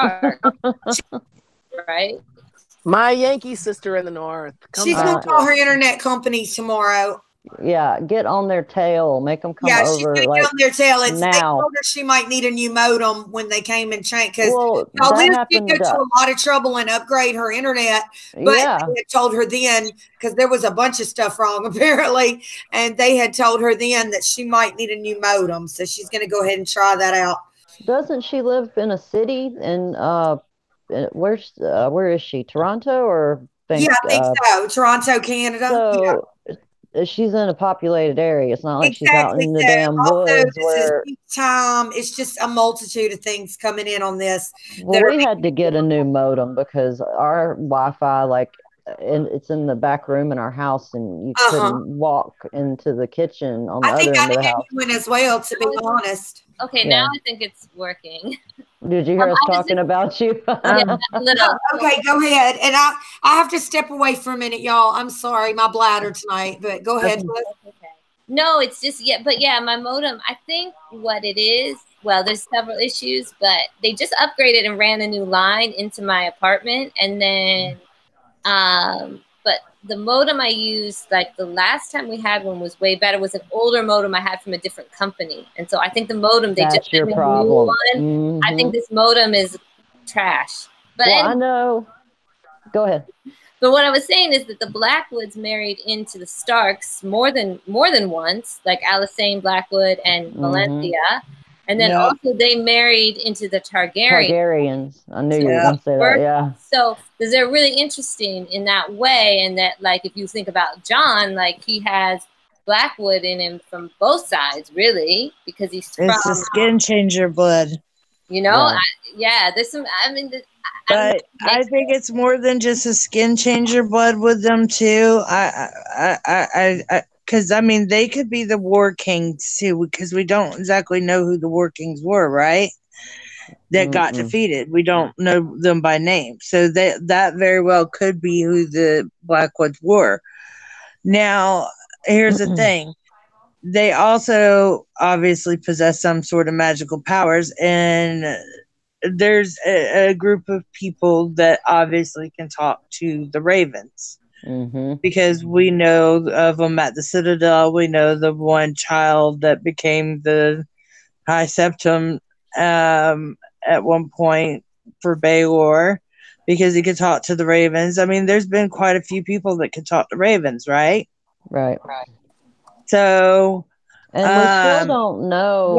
Right? My Yankee sister in the North. She's going to call her internet company tomorrow. Yeah, get on their tail. Make them come over. She's going to get on their tail. They now. told her she might need a new modem when they came and changed. Because that Liz did go to a lot of trouble and upgrade her internet. But they had told her then, because there was a bunch of stuff wrong apparently, and they had told her then that she might need a new modem. So she's going to go ahead and try that out. Doesn't she live in a city? And where is she? Toronto or? I think so. Toronto, Canada. So, she's in a populated area. It's not like she's out in the damn woods. It's just a multitude of things coming in on this. Well, we had to get a new modem because our Wi-Fi, it's in the back room in our house, and you couldn't walk into the kitchen on the other end of the house. I think I as well, to be honest. Okay, now I think it's working. Did you hear us talking about you? Yeah, little. Okay, go ahead. And I have to step away for a minute, y'all. I'm sorry, my bladder tonight, but go ahead. Okay. No, it's just, my modem, I think what it is, well, there's several issues, but they just upgraded and ran a new line into my apartment. And then, but the modem I used, the last time we had one was way better. It was an older modem I had from a different company. And so I think the modem, they just your problem. Mm-hmm. I think this modem is trash. But I know. Go ahead. But what I was saying is that the Blackwoods married into the Starks more than once, like Alysanne Blackwood and Valencia. And then also they married into the Targaryens. I knew you were going to say that, yeah. So they're really interesting in that way. And that, if you think about Jon, he has Blackwood in him from both sides, really, because he's It's from, a skin changer blood. you know, Right. there's some, I mean, But I think it's more than just a skin changer blood with them too. Because I mean, they could be the War Kings too, because we don't exactly know who the War Kings were, right? That got defeated. We don't know them by name, so that very well could be who the Blackwoods were. Now, here's the thing. They also obviously possess some sort of magical powers, and there's a group of people that obviously can talk to the ravens. Because we know of them at the Citadel. We know the one child that became the High Septum at one point for Baelor, because he could talk to the ravens. I mean, there's been quite a few people that could talk to ravens, right? Right. So, and we still don't know,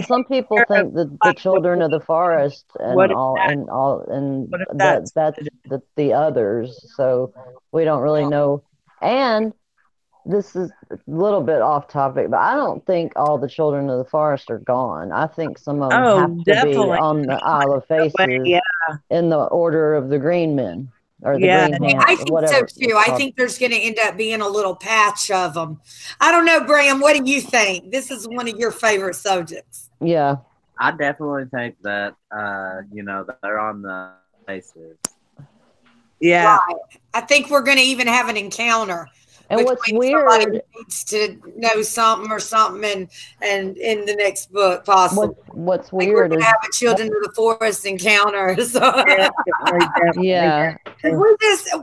some people think that the children of the forest and that's the others. So we don't really know. And this is a little bit off topic, but I don't think all the children of the forest are gone. I think some of them have to be on the Isle of Faces in the Order of the Green Men. Or the Green Hand, I think so too. I think there's going to end up being a little patch of them. I don't know, Graham. What do you think? This is one of your favorite subjects. Yeah, I definitely think that they're on the faces. Yeah, right. I think we're going to even have an encounter. And what's weird needs to know something or something, and in the next book, possibly. What's weird is have a Children of the Forest encounter. So. Yeah,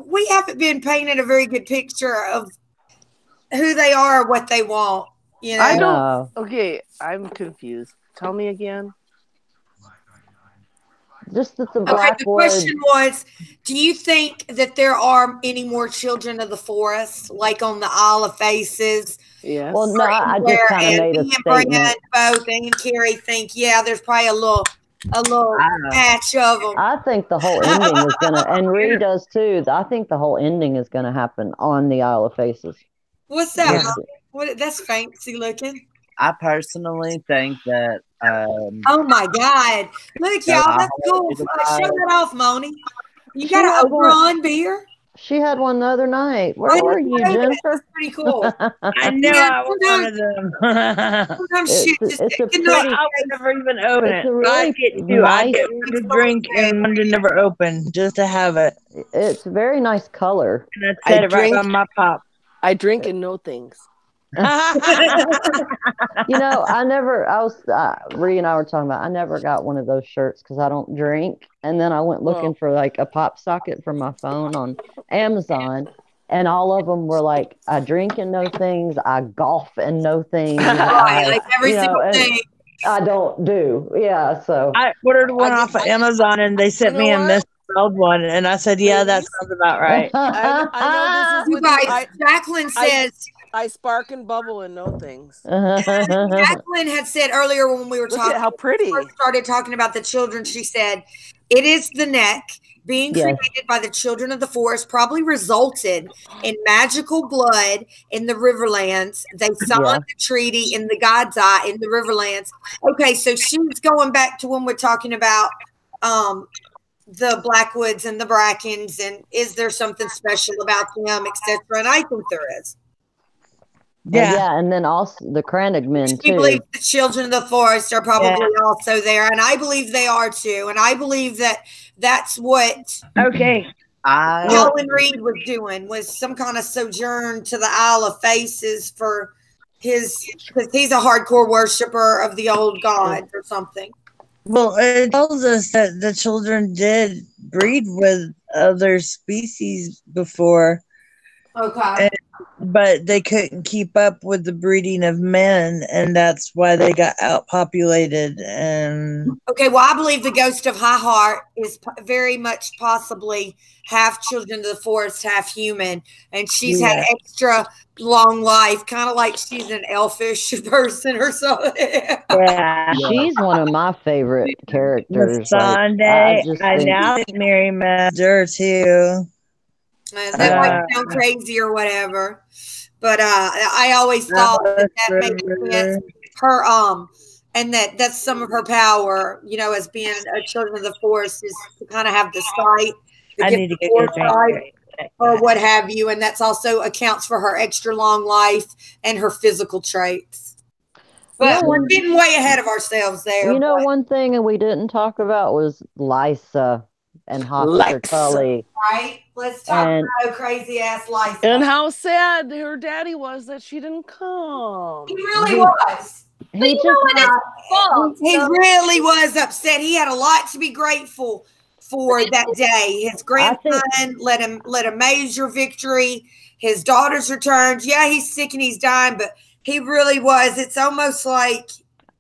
we haven't been painted a very good picture of who they are, or what they want. You know, I don't. Okay, I'm confused. Tell me again. Just that the Blackwood. The question was, do you think that there are any more Children of the Forest, like on the Isle of Faces? Yes. Well, no, I just kind of made a statement. Both and Kerri think, there's probably a little patch of them. I think the whole ending is gonna, and Ree does too. I think the whole ending is gonna happen on the Isle of Faces. What's that? What? That's fancy looking. I personally think that. Oh my God! Look, y'all, that's cool. Show that off, Moni. You got an Oberon beer? She had one the other night. Where were you, Jennifer? That's pretty cool. I knew I was one of them. It's a pretty. I would never even open it. Really I get to drink and one to never open just to have it. It's a very nice color. And I set it right on my pop. I drink and know things. Ree and I were talking about, I never got one of those shirts because I don't drink. And then I went looking for like a pop socket for my phone on Amazon, and all of them were like, I drink and know things, I golf and know things. Like every single thing. I don't do. Yeah, so I ordered one off of Amazon and they sent me a misspelled one, and I said, yeah, that sounds about right. I know this is you guys, Jacqueline says I spark and bubble and know things. Jacqueline had said earlier when we were talking, how pretty. Started talking about the children. She said, it is the neck being created by the Children of the Forest probably resulted in magical blood in the Riverlands. They signed the treaty in the God's Eye in the Riverlands. Okay, so she's going back to when we're talking about the Blackwoods and the Brackens, and is there something special about them, etc. And I think there is. Yeah, and then also the Crannogmen too. She believes the Children of the Forest are probably also there, and I believe they are too. And I believe that that's what Helen Reed was doing, was some kind of sojourn to the Isle of Faces for because he's a hardcore worshiper of the old gods or something. Well, it tells us that the children did breed with other species before. Okay. But they couldn't keep up with the breeding of men, and that's why they got outpopulated. And okay, well, I believe the ghost of High Heart is very much possibly half Children of the Forest, half human, and she's had extra long life, kind of like she's an elfish person or something. Yeah, she's one of my favorite characters. Sunday, I now think Mary Master too. That might sound crazy or whatever, But I always thought that made sense. Her and that's some of her power, you know, as being a children of the forest, is to kind of have the sight, I need to get a drink. or what have you, and that's also accounts for her extra long life and her physical traits. But we're getting way ahead of ourselves there. You know, one thing and we didn't talk about was Lysa and Hoster Tully. Right? Let's talk about crazy ass Lysa. And how sad her daddy was that she didn't come. He really was. He really was upset. He had a lot to be grateful for that day. His grandson led a major victory. His daughter's returned. Yeah, he's sick and he's dying, but he really was. It's almost like,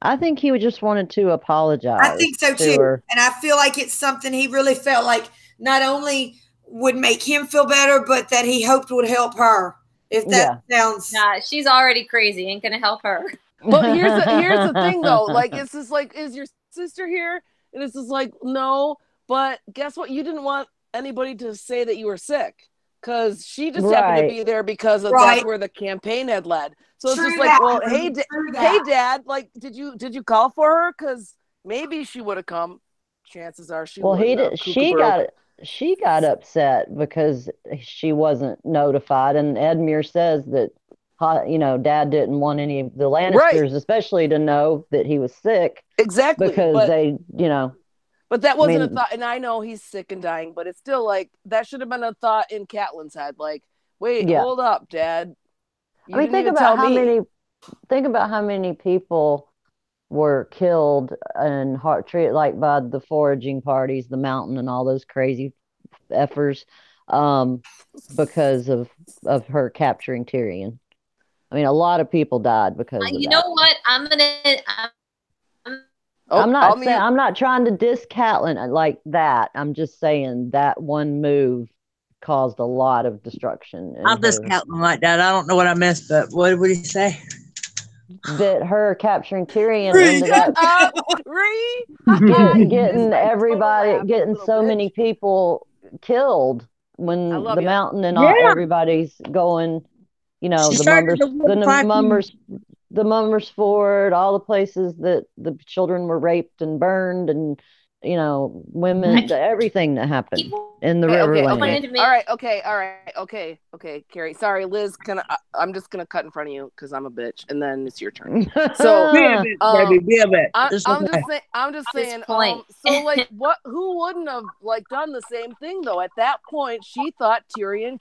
I think he just wanted to apologize. I think so too. And I feel like it's something he really felt like not only would make him feel better, but that he hoped would help her. If that sounds. Nah, she's already crazy. Ain't gonna help her. But here's the thing though. Like, it's just like, is your sister here? And it's just like, no. But guess what? You didn't want anybody to say that you were sick. Because she just happened to be there because of that's where the campaign had led. So it's just like, well, hey, Dad, like, did you call for her? Because maybe she would have come. Chances are she. Well, she got upset because she wasn't notified, and Edmure says that, you know, Dad didn't want any of the Lannisters, especially, to know that he was sick. Exactly, because they, you know. But that wasn't a thought, and I know he's sick and dying, but it's still like, that should have been a thought in Catelyn's head. Like, wait, hold up, Dad. Think about how many people were killed and treated like by the foraging parties, the Mountain, and all those crazy effers, because of her capturing Tyrion. I mean, a lot of people died because of you that. know what? I'm not trying to diss Catelyn like that. I'm just saying that one move caused a lot of destruction. I'll diss Catelyn like that. I don't know what I missed, but what did he say? That her capturing Tyrion ended up getting so many people killed when the Mountain and everybody's going, you know, the Mummers Ford, all the places that the children were raped and burned, and, you know, women, everything that happened in the Riverrun. Okay, Kerri. Sorry, Liz. I'm just gonna cut in front of you because I'm a bitch, and then it's your turn. So, be a bitch, baby. Be a bitch. I'm just saying. So, like, who wouldn't have like done the same thing though? At that point, she thought Tyrion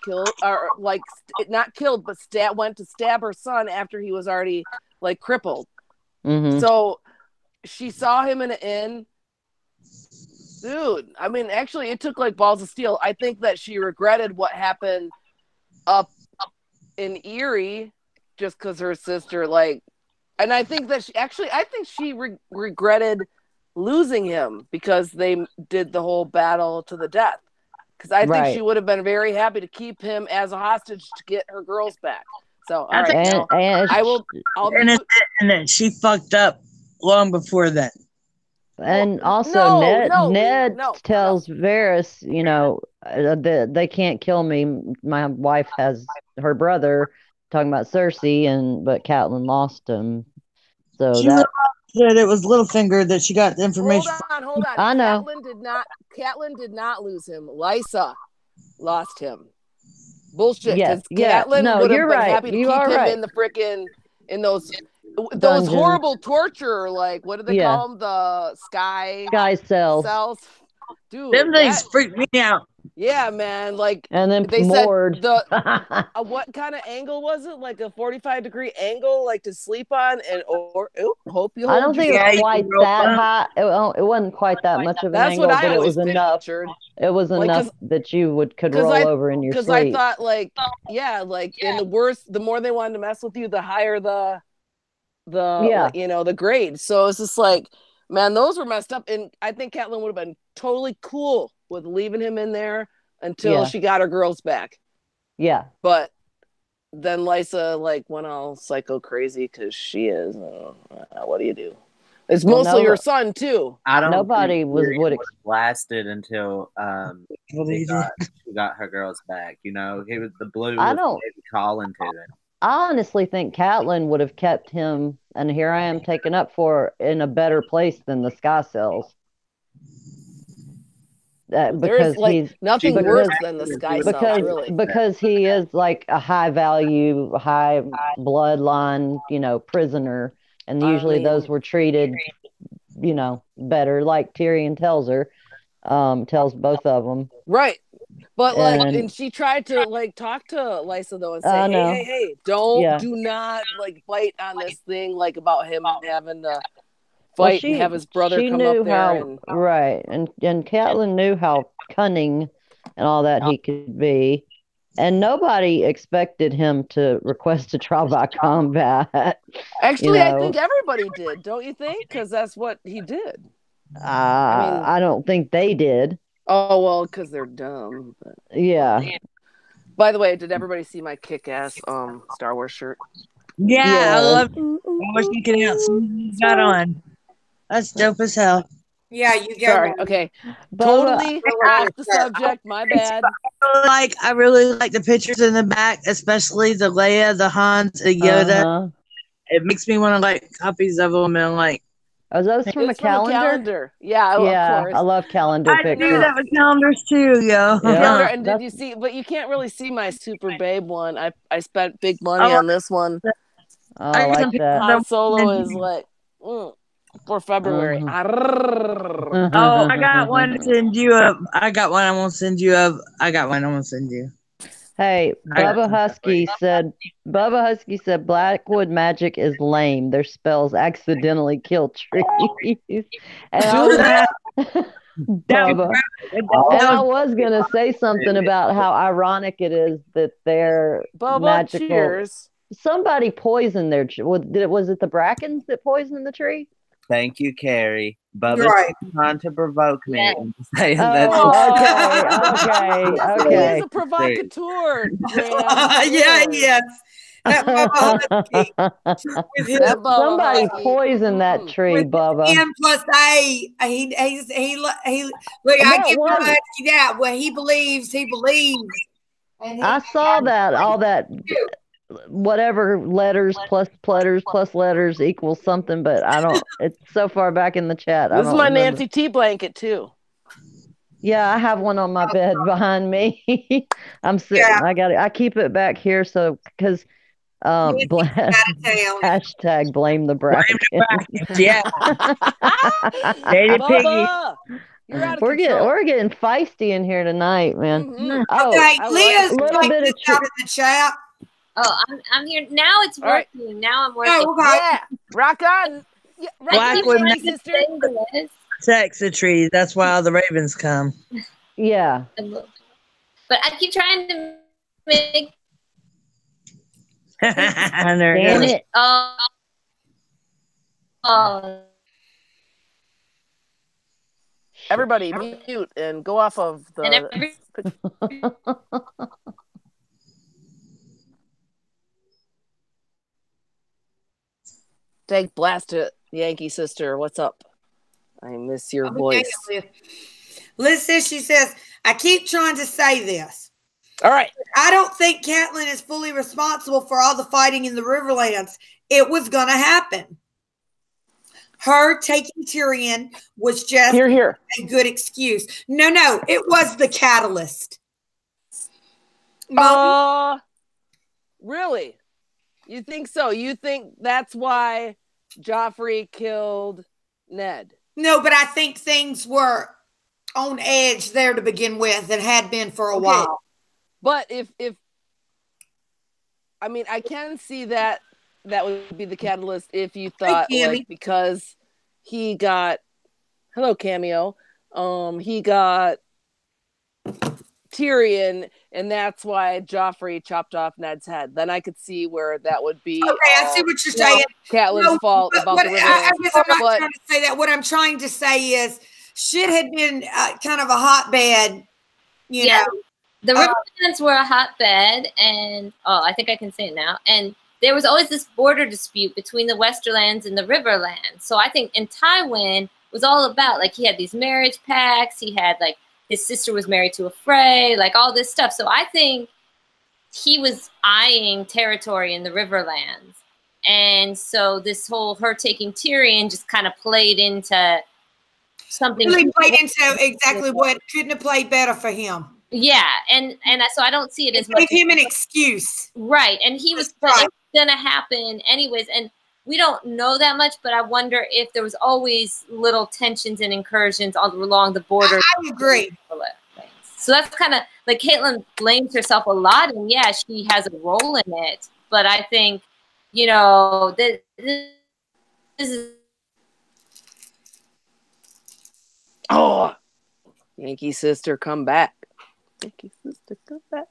not killed, but went to stab her son after he was already like crippled. Mm-hmm. So she saw him in an inn. Dude, I mean, actually, it took like balls of steel. I think that she regretted what happened up in Erie just because her sister, like, and I think that she regretted losing him because they did the whole battle to the death. Because I think she would have been very happy to keep him as a hostage to get her girls back. So, all right, and then she fucked up long before that. And also, Ned tells Varys, you know, they can't kill me. My wife has her brother, talking about Cersei, but Catelyn lost him. So that it was Littlefinger that she got the information. Hold on. I know. Catelyn did not lose him. Lysa lost him. Bullshit. Yes, Catelyn would have been happy to keep him in the frickin' in those horrible torture, like, what do they call them? The sky cells. Dude, them things freak me out. Yeah, man. Like, and then they moored. said what kind of angle was it? Like a 45-degree angle, like to sleep on, and hope you. I don't think it was quite that high. It wasn't quite that much of an angle, but it was enough. It was enough that you could roll over in your sleep. Because I thought, like, in the more they wanted to mess with you, the higher the grade. So it's just like, man, those were messed up. And I think Catelyn would have been totally cool with leaving him in there until she got her girls back. Yeah. But then Lysa went all psycho crazy because she is. What do you do? It's mostly her son too. Nobody would have lasted until she got her girls back. You know, he was the blue. I don't calling to him. honestly think Caitlyn would have kept him, and here I am taken up for, in a better place than the Sky Cells. Because he's nothing worse than the Sky Cells, really. Because he is like a high value, high bloodline, prisoner, and usually those were treated, better. Like Tyrion tells her, tells both of them, right. But and she tried to talk to Lysa though and say, hey, do not bite on this thing about him having to fight and have his brother come up there. Right, and Caitlyn knew how cunning and all that he could be, and nobody expected him to request a trial by combat. Actually, I think everybody did, don't you think? Because that's what he did. I don't think they did. Oh well, because they're dumb. But... Yeah. By the way, did everybody see my kick-ass Star Wars shirt? Yeah, I love it. I wish you could got on. That's dope as hell. Yeah, you get Sorry. Okay. Totally off the subject. My bad. I really like the pictures in the back, especially the Leia, the Hans, the Yoda. It makes me want to copies of them and Oh, those from a calendar? Yeah, of course. I love calendar pictures. I do that with calendars too, yo. Yeah. Calendar, and did you see? But you can't really see my Super Babe one. I spent big money on this one. Oh, I like that. Han Solo is for February. Oh, I got one to send you I got one I won't send you I got one I won't send you. Hey, Bubba Husky said Blackwood magic is lame. Their spells accidentally kill trees. And I was gonna say something about how ironic it is that they're magical. Cheers. Somebody poisoned their tree. Was it the Brackens that poisoned the tree? Thank you, Kerri. Bubba's trying to provoke me. Yeah. Okay. He's a provocateur. Yes. Somebody poisoned that tree, Bubba. M+A. Look, I give Husky that. What he believes, he believes. I saw that, all that. Whatever letters plus letters equals something, but I don't. It's so far back in the chat. This is my Nancy T blanket too. Yeah, I have one on my bed behind me. I'm sitting. I keep it back here because hashtag blame the Brackens. Yeah. We're getting feisty in here tonight, man. Mm-hmm. Okay, Leah's a little bit of out in the chat. Oh, I'm here now. It's working. Right. Now I'm working. Oh, okay. Yeah, rock on. Yeah, Blackwood protects the trees. That's why all the ravens come. Yeah. But I keep trying to make. Damn it. Everybody mute and go off of the. Take blast it, Yankee sister. What's up? I miss your voice. Listen, she says, I keep trying to say this. All right. I don't think Caitlyn is fully responsible for all the fighting in the Riverlands. It was going to happen. Her taking Tyrion was just a good excuse. No, it was the catalyst. Really? You think so? You think that's why Joffrey killed Ned? No, but I think things were on edge there to begin with and had been for a while. But if I mean, I can see that would be the catalyst if you thought because he got Cameo, he got Tyrion, and that's why Joffrey chopped off Ned's head. Then I could see where that would be. Okay, I see what you're saying. Catelyn's fault about the Riverrun. I guess I'm not trying to say that. What I'm trying to say is shit had been kind of a hotbed, you know. The Riverlands were a hotbed, and I think I can say it now. And there was always this border dispute between the Westerlands and the Riverlands. So I think in Tywin was all about he had these marriage pacts. He had his sister was married to a Frey, all this stuff. So I think he was eyeing territory in the Riverlands. And so this whole her taking Tyrion just kind of played into something. Really played into exactly what couldn't have played better for him. Yeah, and so I don't see it as much. Gave him an excuse. Right, and he was right. It's gonna happen anyways, and we don't know that much, but I wonder if there was always little tensions and incursions all along the border. I agree. So that's kind of like Caitlyn blames herself a lot, and yeah, she has a role in it. But I think, you know, this is. Oh, Yankee sister, come back. Yankee sister, come back.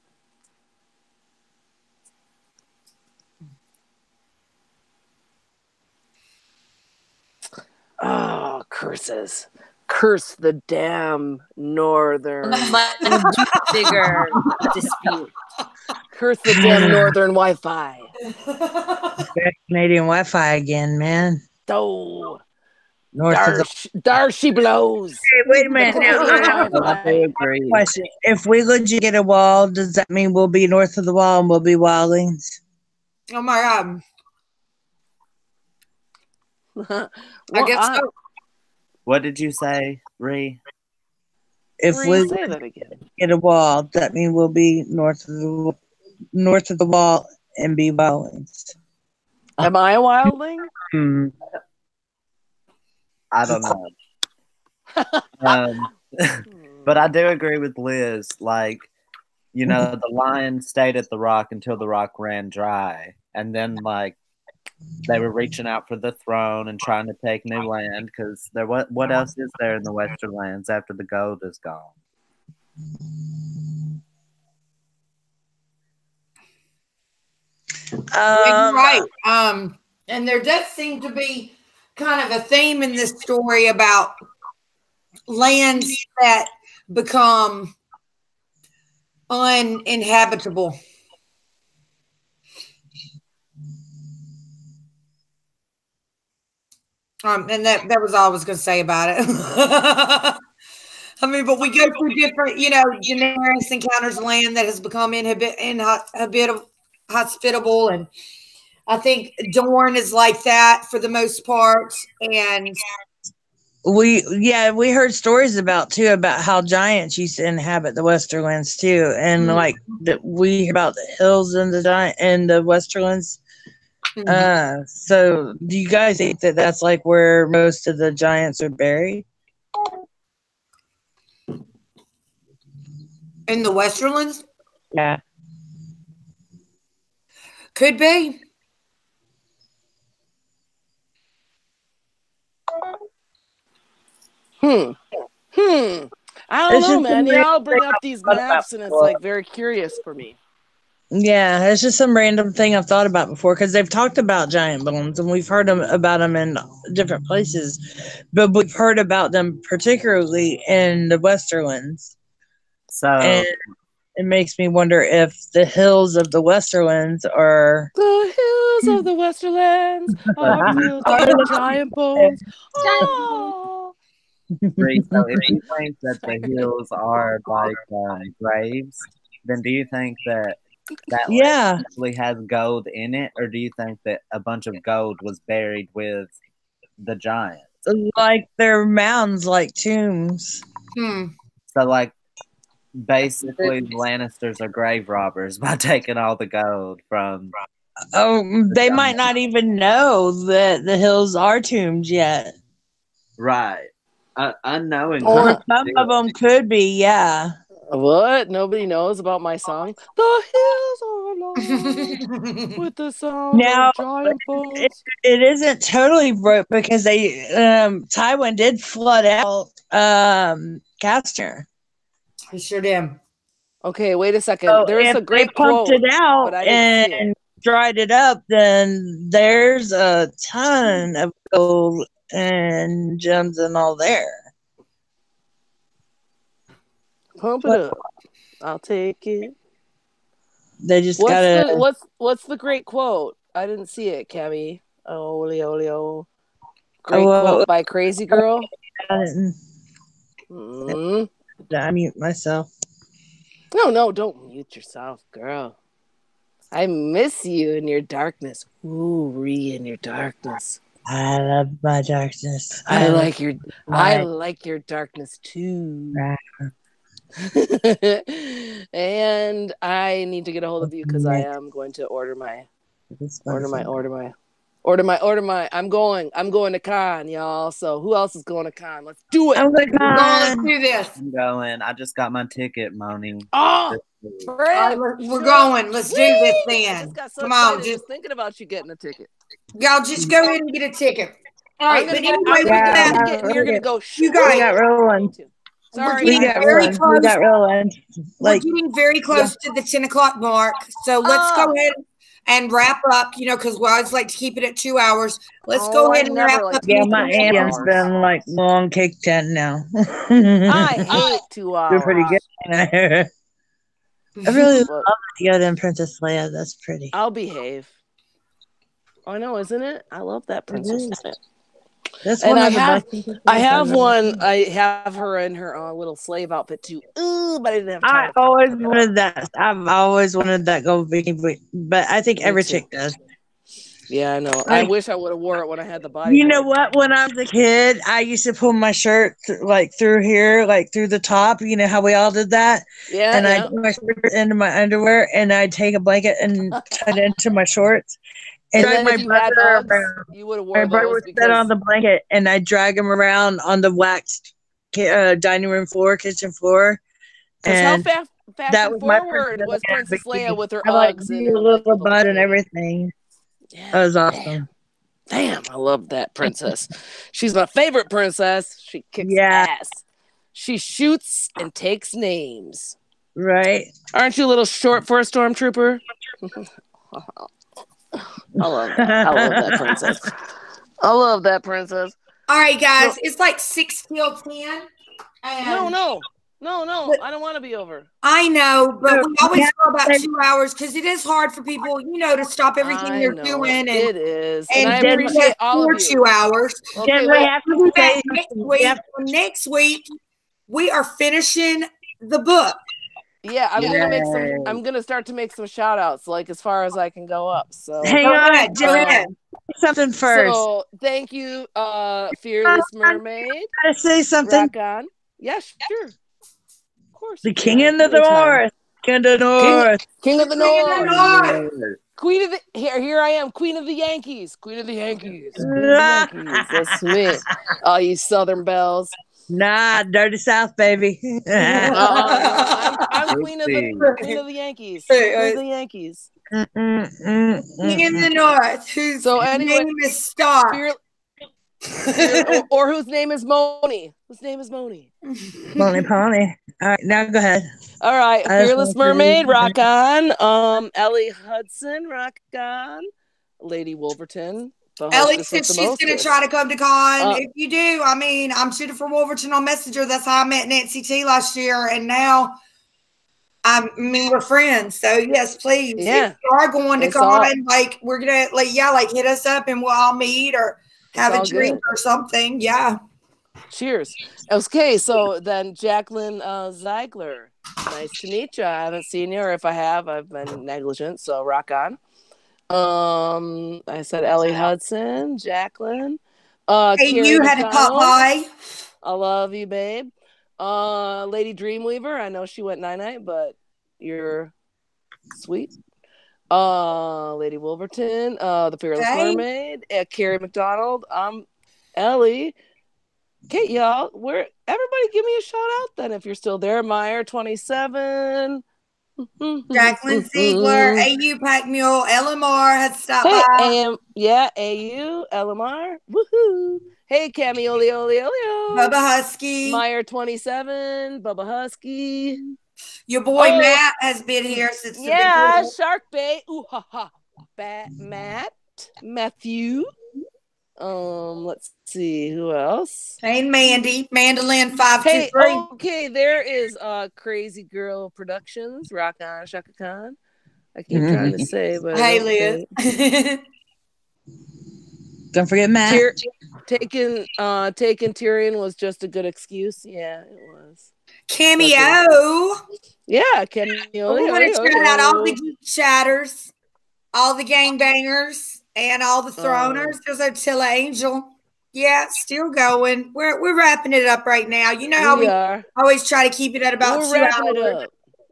Oh, curses. Curse the damn northern. Much bigger dispute. Curse the damn northern Wi-Fi. Canadian Wi-Fi again, man. Oh, There she blows. Hey, wait a minute. I agree. Question: if we legit get a wall, does that mean we'll be north of the wall and we'll be wildlings? Oh my God. Well, I guess so. What did you say, Ree? If we say that again. Get a wall, that means we'll be north of the wall and be wildlings. Am I a wildling? I don't know. But I do agree with Liz. Like, you know, the lion stayed at the rock until the rock ran dry. And then, like, they were reaching out for the throne and trying to take new land because what else is there in the Western lands after the gold is gone? You're right. And there does seem to be kind of a theme in this story about lands that become uninhabitable. And that was all I was going to say about it. I mean, but we go through different, you know, Daenerys encounters land that has become hospitable, and I think Dorne is like that for the most part. And we heard stories about how giants used to inhabit the Westerlands too, and like that we hear about the hills and the Westerlands. So do you guys think that that's like where most of the giants are buried? In the Westerlands? Yeah. Could be. I don't know, man. Y'all bring up these maps and it's like very curious for me. Yeah, it's just some random thing I've thought about before because they've talked about giant bones and we've heard about them in different places, but we've heard about them particularly in the Westerlands. So and it makes me wonder if the hills of the Westerlands are the hills of the Westerlands are filled with giant bones. Oh. So if you think that the hills are like graves, then do you think that land actually has gold in it, or do you think that a bunch of gold was buried with the giants? Like they're mounds, like tombs. So like basically the Lannisters are grave robbers by taking all the gold from. Oh, they might not even know that the hills are tombs yet. Right. Unknowing. Or some of them could be, yeah. What? Nobody knows about my song? The hills are alive with the sound of giant bones. It isn't totally broke because they Tywin did flood out Castor. He sure did. Okay, wait a second. So there's a great quote. If they pumped it out but I didn't see and it. dried it up, then there's a ton of gold and gems and all there. Pump it up. I'll take it. They just gotta. What's the great quote? I didn't see it, Cammy. Oh. Great quote by Crazy Girl. I mute myself. No, don't mute yourself, girl. I miss you in your darkness. Ooh, Ree in your darkness. I love my darkness. I like your darkness too. And I need to get a hold of you because I am going to order my. I'm going to con, y'all. So who else is going to con? Let's do it. Let's do this. I'm going. I just got my ticket, Moni. Oh, we're going. Let's do this then. I just got so Come excited on, just thinking about you getting a ticket. Y'all just go ahead and get a ticket. All right, but anyway, and you're gonna go. You guys got rolling. Sorry, we got rolling. We're getting very close to the 10 o'clock mark, so let's go ahead and wrap up. You know, because we always like to keep it at 2 hours. Let's go ahead and wrap up. Yeah, my aunt's been like long cake 10 now. I hate 2 hours. They're pretty good. I really love Yoda and Princess Leia. That's pretty. I'll behave. I know, isn't it? I love that princess. That's and one I have one. I have her in her little slave outfit too. Ooh, but I didn't have time. I always wanted that. I've always wanted that gold bikini, but I think every chick does. Yeah, I know. I wish I would have wore it when I had the body. You know what? When I was a kid, I used to pull my shirt through here, like through the top. You know how we all did that? Yeah. And I'd put my shirt into my underwear, and I'd take a blanket and tie it into my shorts. And then my if you had brother Uggs, you would have worn my brother those would sit on the blanket, and I'd drag him around on the waxed dining room floor, kitchen floor. And how fashion forward was Princess Leia with her Uggs and her little butt and everything. Yeah, that was awesome. Damn, I love that princess. She's my favorite princess. She kicks ass. She shoots and takes names. Right. Aren't you a little short for a stormtrooper? I love that princess. I love that princess. All right, guys. It's like 6 till 10. No. I don't want to be over. I know, but we always go about 2 hours because it is hard for people, to stop everything they're doing. And it is. And I appreciate all of you. 2 hours. Okay, we have to say next week, we are finishing the book. Yeah, I'm gonna start to make some shout outs, like as far as I can go up. So hang on, go ahead. Something first. So thank you, Fearless Mermaid. Gotta say something. Rock on. Yeah, sure. Of course. The King of the North. King of the North. King of the North. Queen of the here I am, Queen of the Yankees. Queen of the Yankees. That's me. All you Southern belles. Nah, dirty South, baby. I'm Queen of the Yankees. Queen of the Yankees. King in the North, whose name is Star. Or whose name is Moni. Whose name is Moni. Moni Pony. All right, now go ahead. All right, Fearless Mermaid, rock on. Ellie Hudson, rock on. Lady Wolverton. Ellie said she's going to try to come to con. If you do, I'm shooting for Wolverton on Messenger. That's how I met Nancy T last year. And now, we're friends. So, yes, please. Yeah. If you are going to con, we're going to, hit us up and we'll all meet or have a drink or something. Yeah. Cheers. Okay, so then Jacqueline Ziegler. Nice to meet you. I haven't seen you, or if I have, I've been negligent. So, rock on. I said Ellie Hudson, Jacqueline. Hey, you had to pop by. I love you, babe. Lady Dreamweaver. I know she went night, but you're sweet. Lady Wolverton. The Fearless Mermaid. Kerri McDonald. Ellie. Okay, y'all. Everybody give me a shout out then if you're still there. Meyer 27. Jacqueline Ziegler, AU Pack Mule, LMR has stopped by. AU, LMR. Woohoo. Hey, Cammy Olio. Bubba Husky. Meyer 27, Bubba Husky. Your boy Matt has been here since the beginning. Shark Bait. Ooh, ha, ha. Matthew. Let's see who else. Hey, Mandy, Mandolin 523. Okay, there is Crazy Girl Productions, Rock On Shaka Khan. I keep trying to say, but hey, Liz. Don't forget Matt. Taking Tyrion was just a good excuse. Yeah, it was. Cameo. Yeah, Cameo. We want to shout out all the geek chatters. all the gangbangers and all the throners. There's Attila Angel. Yeah, still going. We're wrapping it up right now. You know how we are. always try to keep it at about 2 hours. We're wrapping it up.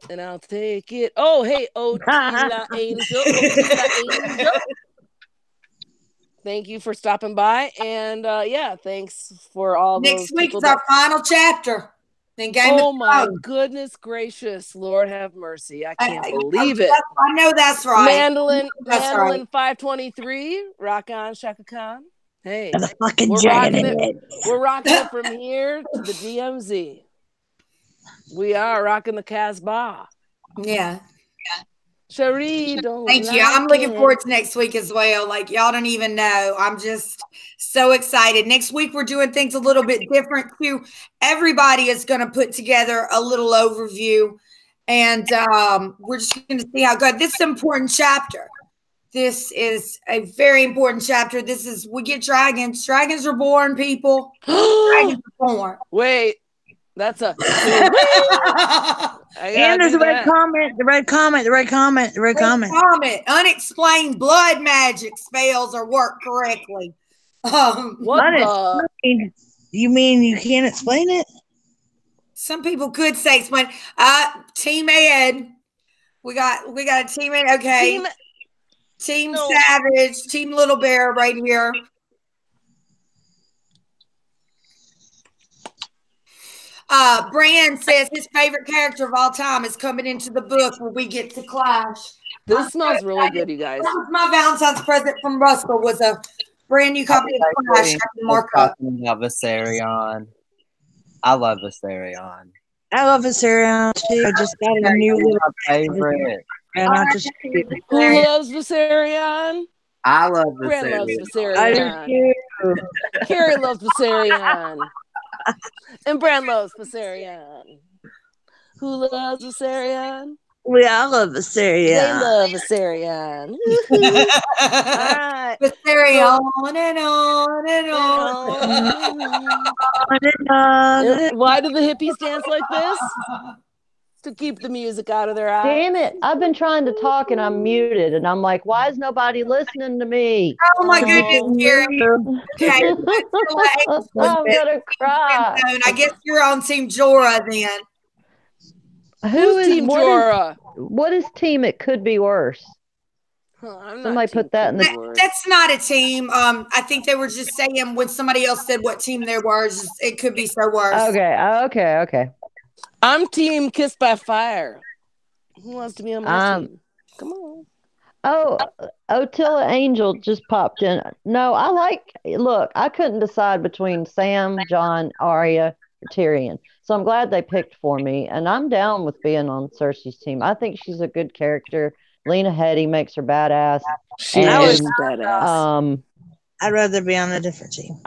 And I'll take it. Oh, hey, Attila Angel. Attila Angel. Thank you for stopping by. And yeah, thanks for all those. Next week is our final chapter. Oh my goodness gracious, Lord have mercy. I can't believe it. I know that's right. Mandolin 523, rock on Shaka Khan. Hey, we're rocking it from here to the DMZ. We are rocking the Casbah. Yeah. Cherie, don't Thank you. I'm looking forward to next week as well. Like, y'all don't even know. I'm just so excited. Next week, we're doing things a little bit different too. Everybody is going to put together a little overview, and we're just going to see how good. This is an important chapter. This is a very important chapter. We get dragons. Dragons are born, people. Dragons are born. Wait. That's a and there's a red comment. The red comment. Unexplained blood magic spells are worked correctly. What you mean you can't explain it? Some people could say explain. Team Ed. We got a team Ed. Okay. Team Savage, Team Little Bear right here. Brand says his favorite character of all time is coming into the book when we get to Clash. This smells really good, you guys. That was my Valentine's present from Russell, was a brand new copy of Clash. Talking about Viserion. I love Viserion. I love Viserion too. I just got a new little favorite. And who loves Viserion? I love Viserion. Brand loves Viserion. Kerri loves Viserion. And Brand loves Viserion. Who loves Viserion? We all love Viserion. They love Viserion. All right. Viserion on and on and on. Why do the hippies dance like this? To keep the music out of their eyes. Damn it. I've been trying to talk and I'm muted. And I'm like, why is nobody listening to me? Oh my goodness, Kerri. Okay. I'm going to cry. I guess you're on Team Jorah then. Who's Team Jorah? What is team It Could Be Worse? Somebody put that in the... That's not a team. I think they were just saying when somebody else said what team they were, it could be so worse. Okay. I'm Team Kissed by Fire. Who wants to be on my team? Come on. Oh, Attila Angel just popped in. No, look, I couldn't decide between Sam, Jon, Arya, or Tyrion. So I'm glad they picked for me. And I'm down with being on Cersei's team. I think she's a good character. Lena Headey makes her badass. She is badass. I'd rather be on a different team.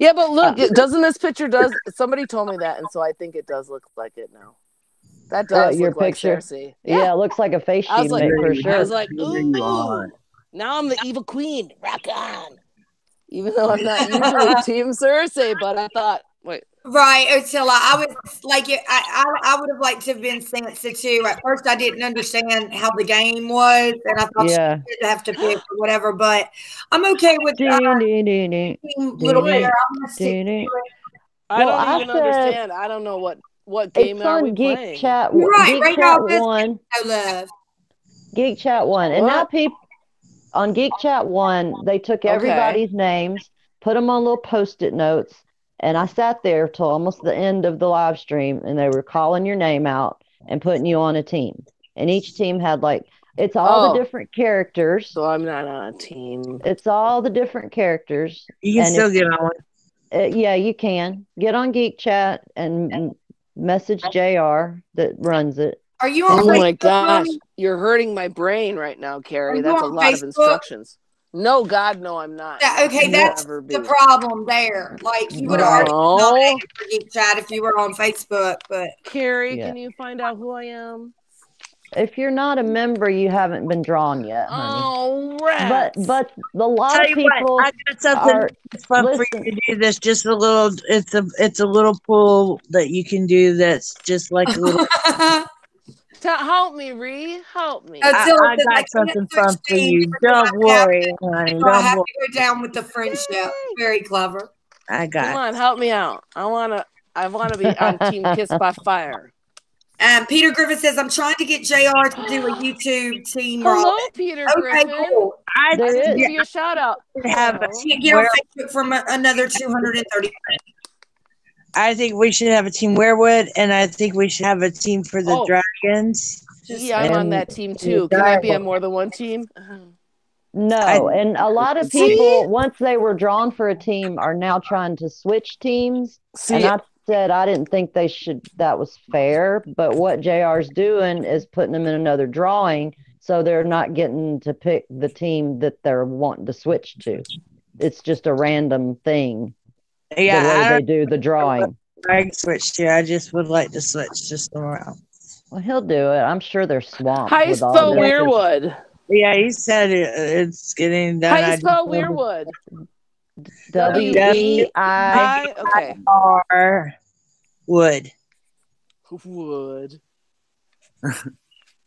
Yeah, but look, doesn't this picture somebody told me that, and so I think it does look like it now. That does your look picture. Like Cersei. Yeah, it looks like a face she made for sure. I was like, ooh, now I'm the evil queen. Rock on. Even though I'm not usually Team Cersei, but I thought, wait. Right, Attila. I was like, I would have liked to have been Sansa too. At first, I didn't understand how the game was, and I thought she would have to pick or whatever. But I'm okay with Little Bear. I don't even understand. I don't know what game are we Geek playing. Chat. Right, Geek Chat 1. I love Geek Chat 1, and now people on Geek Chat 1, they took everybody's names, put them on little Post-it notes. And I sat there till almost the end of the live stream, and they were calling your name out and putting you on a team. And each team had it's all the different characters. So I'm not on a team. It's all the different characters. You can still get on one. Yeah, you can. Get on Geek Chat and message JR that runs it. Are you on Facebook? Oh my gosh. Mommy? You're hurting my brain right now, Kerri. That's a lot of instructions. No, God, no, I'm not. Okay, that's the problem there. Like, you would have already for Geek Chat if you were on Facebook. But Kerri, can you find out who I am? If you're not a member, you haven't been drawn yet, honey. Oh, rats. But a lot of people. I got something fun for you to do. This just a little. It's a little pool that you can do. That's just like a little. Help me, Ree. Help me. I got something fun for you. Don't worry, honey. I have to go down with the friendship. Very clever. Come on, help me out. I wanna be on Team Kiss by Fire. Peter Griffin says, I'm trying to get JR to do a YouTube team. Hello, Peter Griffin. Cool. There is. Give you a shout out. Have can't get on Facebook from another 230. I think we should have a team Werewood, and I think we should have a team for the Dragons. Yeah, I'm on that team too. Can I be on more than one team? No, and a lot of people, once they were drawn for a team, are now trying to switch teams. And I said I didn't think they should. That was fair. But what JR's doing is putting them in another drawing, so they're not getting to pick the team that they're wanting to switch to. It's just a random thing. Yeah, the way they do the drawing. I switched to. I just would like to switch just somewhere else. Well, he'll do it. I'm sure they're swamped. How you spell Weirwood? Yeah, he said it's getting done. How you spell Weirwood? W-E-I-R Wood. Wood.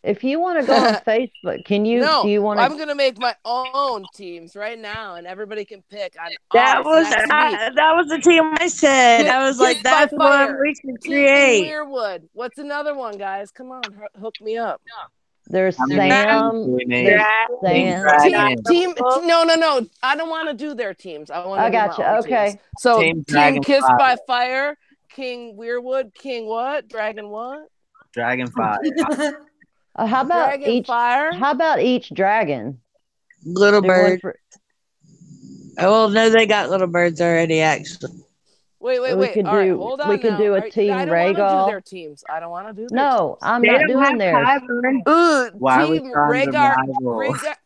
If you want to go on Facebook, can you? No, do you want? I'm gonna make my own teams right now, and everybody can pick. That was the team I said. I was like, that's what we can create. Weirwood. What's another one, guys? Come on, hook me up. There's Sam. There's Sam. Team. No. I don't want to do their teams. I got you. Okay. Teams. So Team Kiss by Fire, King Weirwood, King what? Dragon what? Dragon Fire. How about Dragon each? Fire? How about each dragon? Little bird. Oh no, they got little birds already. Actually. Wait. All right, hold on. We could do a team. I don't want to do their teams. I don't want to do their No, teams. I'm not doing theirs. Team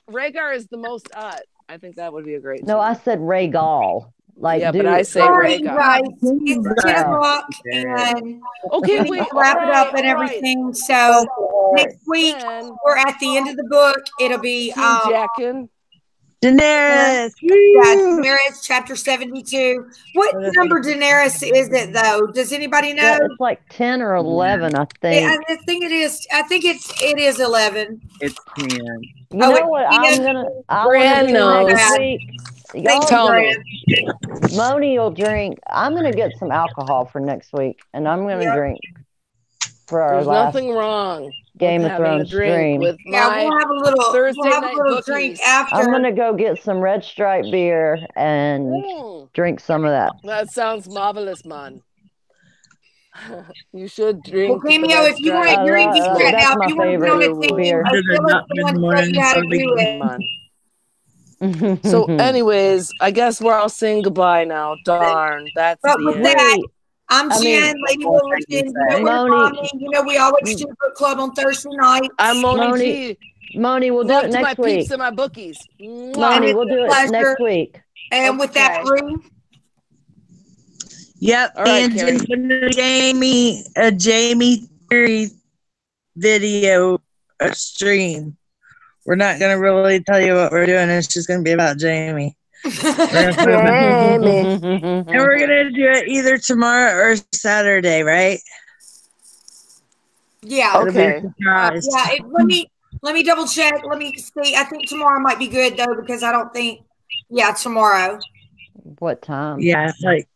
Rhaegar is the most odd. I think that would be a great team. No, I said Rhaegal. But I say Rhaegar. Right. It's 10 o'clock, and okay, we wrap it up and everything. Right. So next week we're at the end of the book. It'll be Jackin. Daenerys. Daenerys, chapter 72. What number Daenerys is it though? Does anybody know? It's like 10 or 11, I think. Yeah, I think it is. I think it is 11. It's 10. You know what? Brand knows. Next week. Moni will drink. I'm gonna get some alcohol for next week, and I'm gonna drink for our There's last nothing wrong. Game of Thrones stream. We'll have a little Thursday night drink after. I'm gonna go get some Red Stripe beer and drink some of that. That sounds marvelous, man. You should drink. Well, Cameo, if you want to drink right now, if you want to go on a beer. So, anyways, I guess we're all saying goodbye now. Darn, that's the end. I'm Jen, Lady Willerton. Moni. You know, we always do book club on Thursday night. I'm Moni G. Moni, we'll do it next my week. peeps and my bookies. Moni, we'll do it next week. And with that, room. Yep. All right, and Jamie Theory video stream. We're not going to really tell you what we're doing. It's just going to be about Jamie. And we're going to do it either tomorrow or Saturday, right? Yeah. Okay. Let me double check. Let me see. I think tomorrow might be good though, because I don't think. Yeah, tomorrow. What time? Yeah.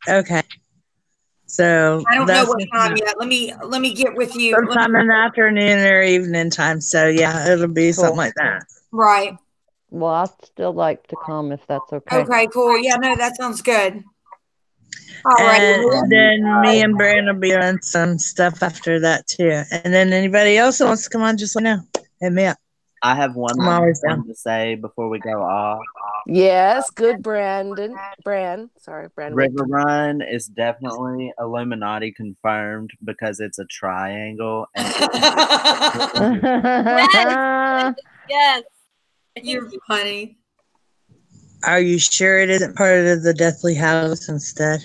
Okay. So I don't know what time yet. Let me get with you. Sometime in the afternoon or evening time. So yeah, it'll be something like that. Right. Well, I'd still like to come if that's okay. Okay, cool. Yeah, no, that sounds good. All right. And then me and Brandon will be doing some stuff after that too. And then anybody else that wants to come on, just let me know. Hit me up. I have one more thing to say before we go off. Yes, good, Brandon. Sorry, Brandon. Riverrun is definitely Illuminati confirmed because it's a triangle. And Yes. You're funny. Are you sure it isn't part of the Deathly House instead?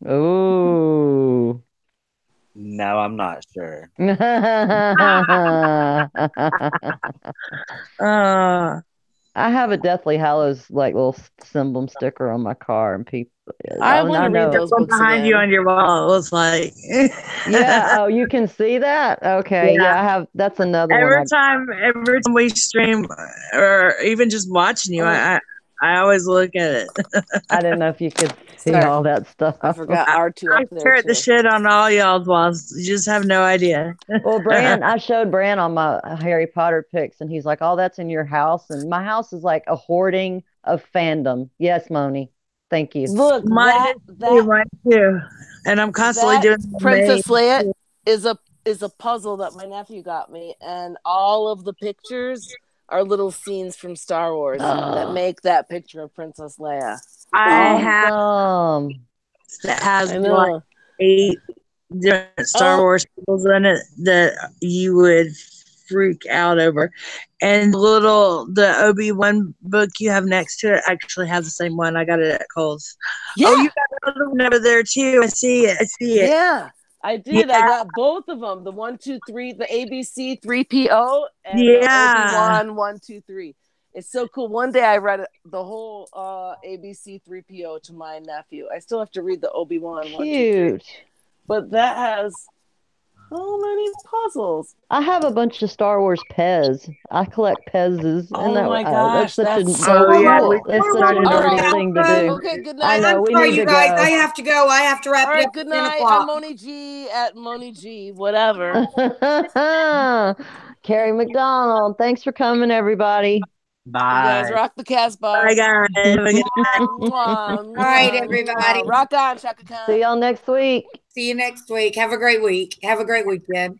Ooh. No, I'm not sure. I have a Deathly Hallows like little symbol sticker on my car, and people. I want to read those One books behind you again. on your wall. It was like, Yeah. Oh, you can see that. Okay. Yeah. I have. That's another one. every time we stream, or even just watching you, I always look at it. I didn't know if you could see Sorry. all that stuff. I forgot R2 I up there stare at the too. shit on all y'all's walls. You just have no idea. Well, I showed Bran on my Harry Potter pics, and he's like, "Oh, that's in your house," and my house is like a hoarding of fandom. Yes, Moni. Thank you. Look, Mine too. And I'm constantly doing Princess Leia is a puzzle that my nephew got me, and all of the pictures are little scenes from Star Wars that make that picture of Princess Leia. I have that has like 8 different Star Wars symbols in it that you would freak out over. And the Obi-Wan book you have next to it actually has the same one. I got it at Kohl's. Yeah. Oh, you got another one over there too. I see it. Yeah, I did. Yeah. I got both of them. The 1, 2, 3, the ABC 3PO, and the Obi-Wan 1, 2, 3. It's so cool. One day I read the whole ABC 3PO to my nephew. I still have to read the Obi-Wan 1, 2, 3. But that has so many puzzles. I have a bunch of Star Wars Pez. I collect Pez's. Oh my gosh, that's so cool. It's such a nerdy thing to do. Okay, good night. I know, we need to guys. go. I have to go. I have to wrap it up. Good night. I'm Moni G at Moni G, whatever. Kerri McDonald, thanks for coming, everybody. Bye. You guys rock the Casbah. Bye, guys. All right, everybody. Rock on, Chaka Khan. See y'all next week. See you next week. Have a great week. Have a great weekend.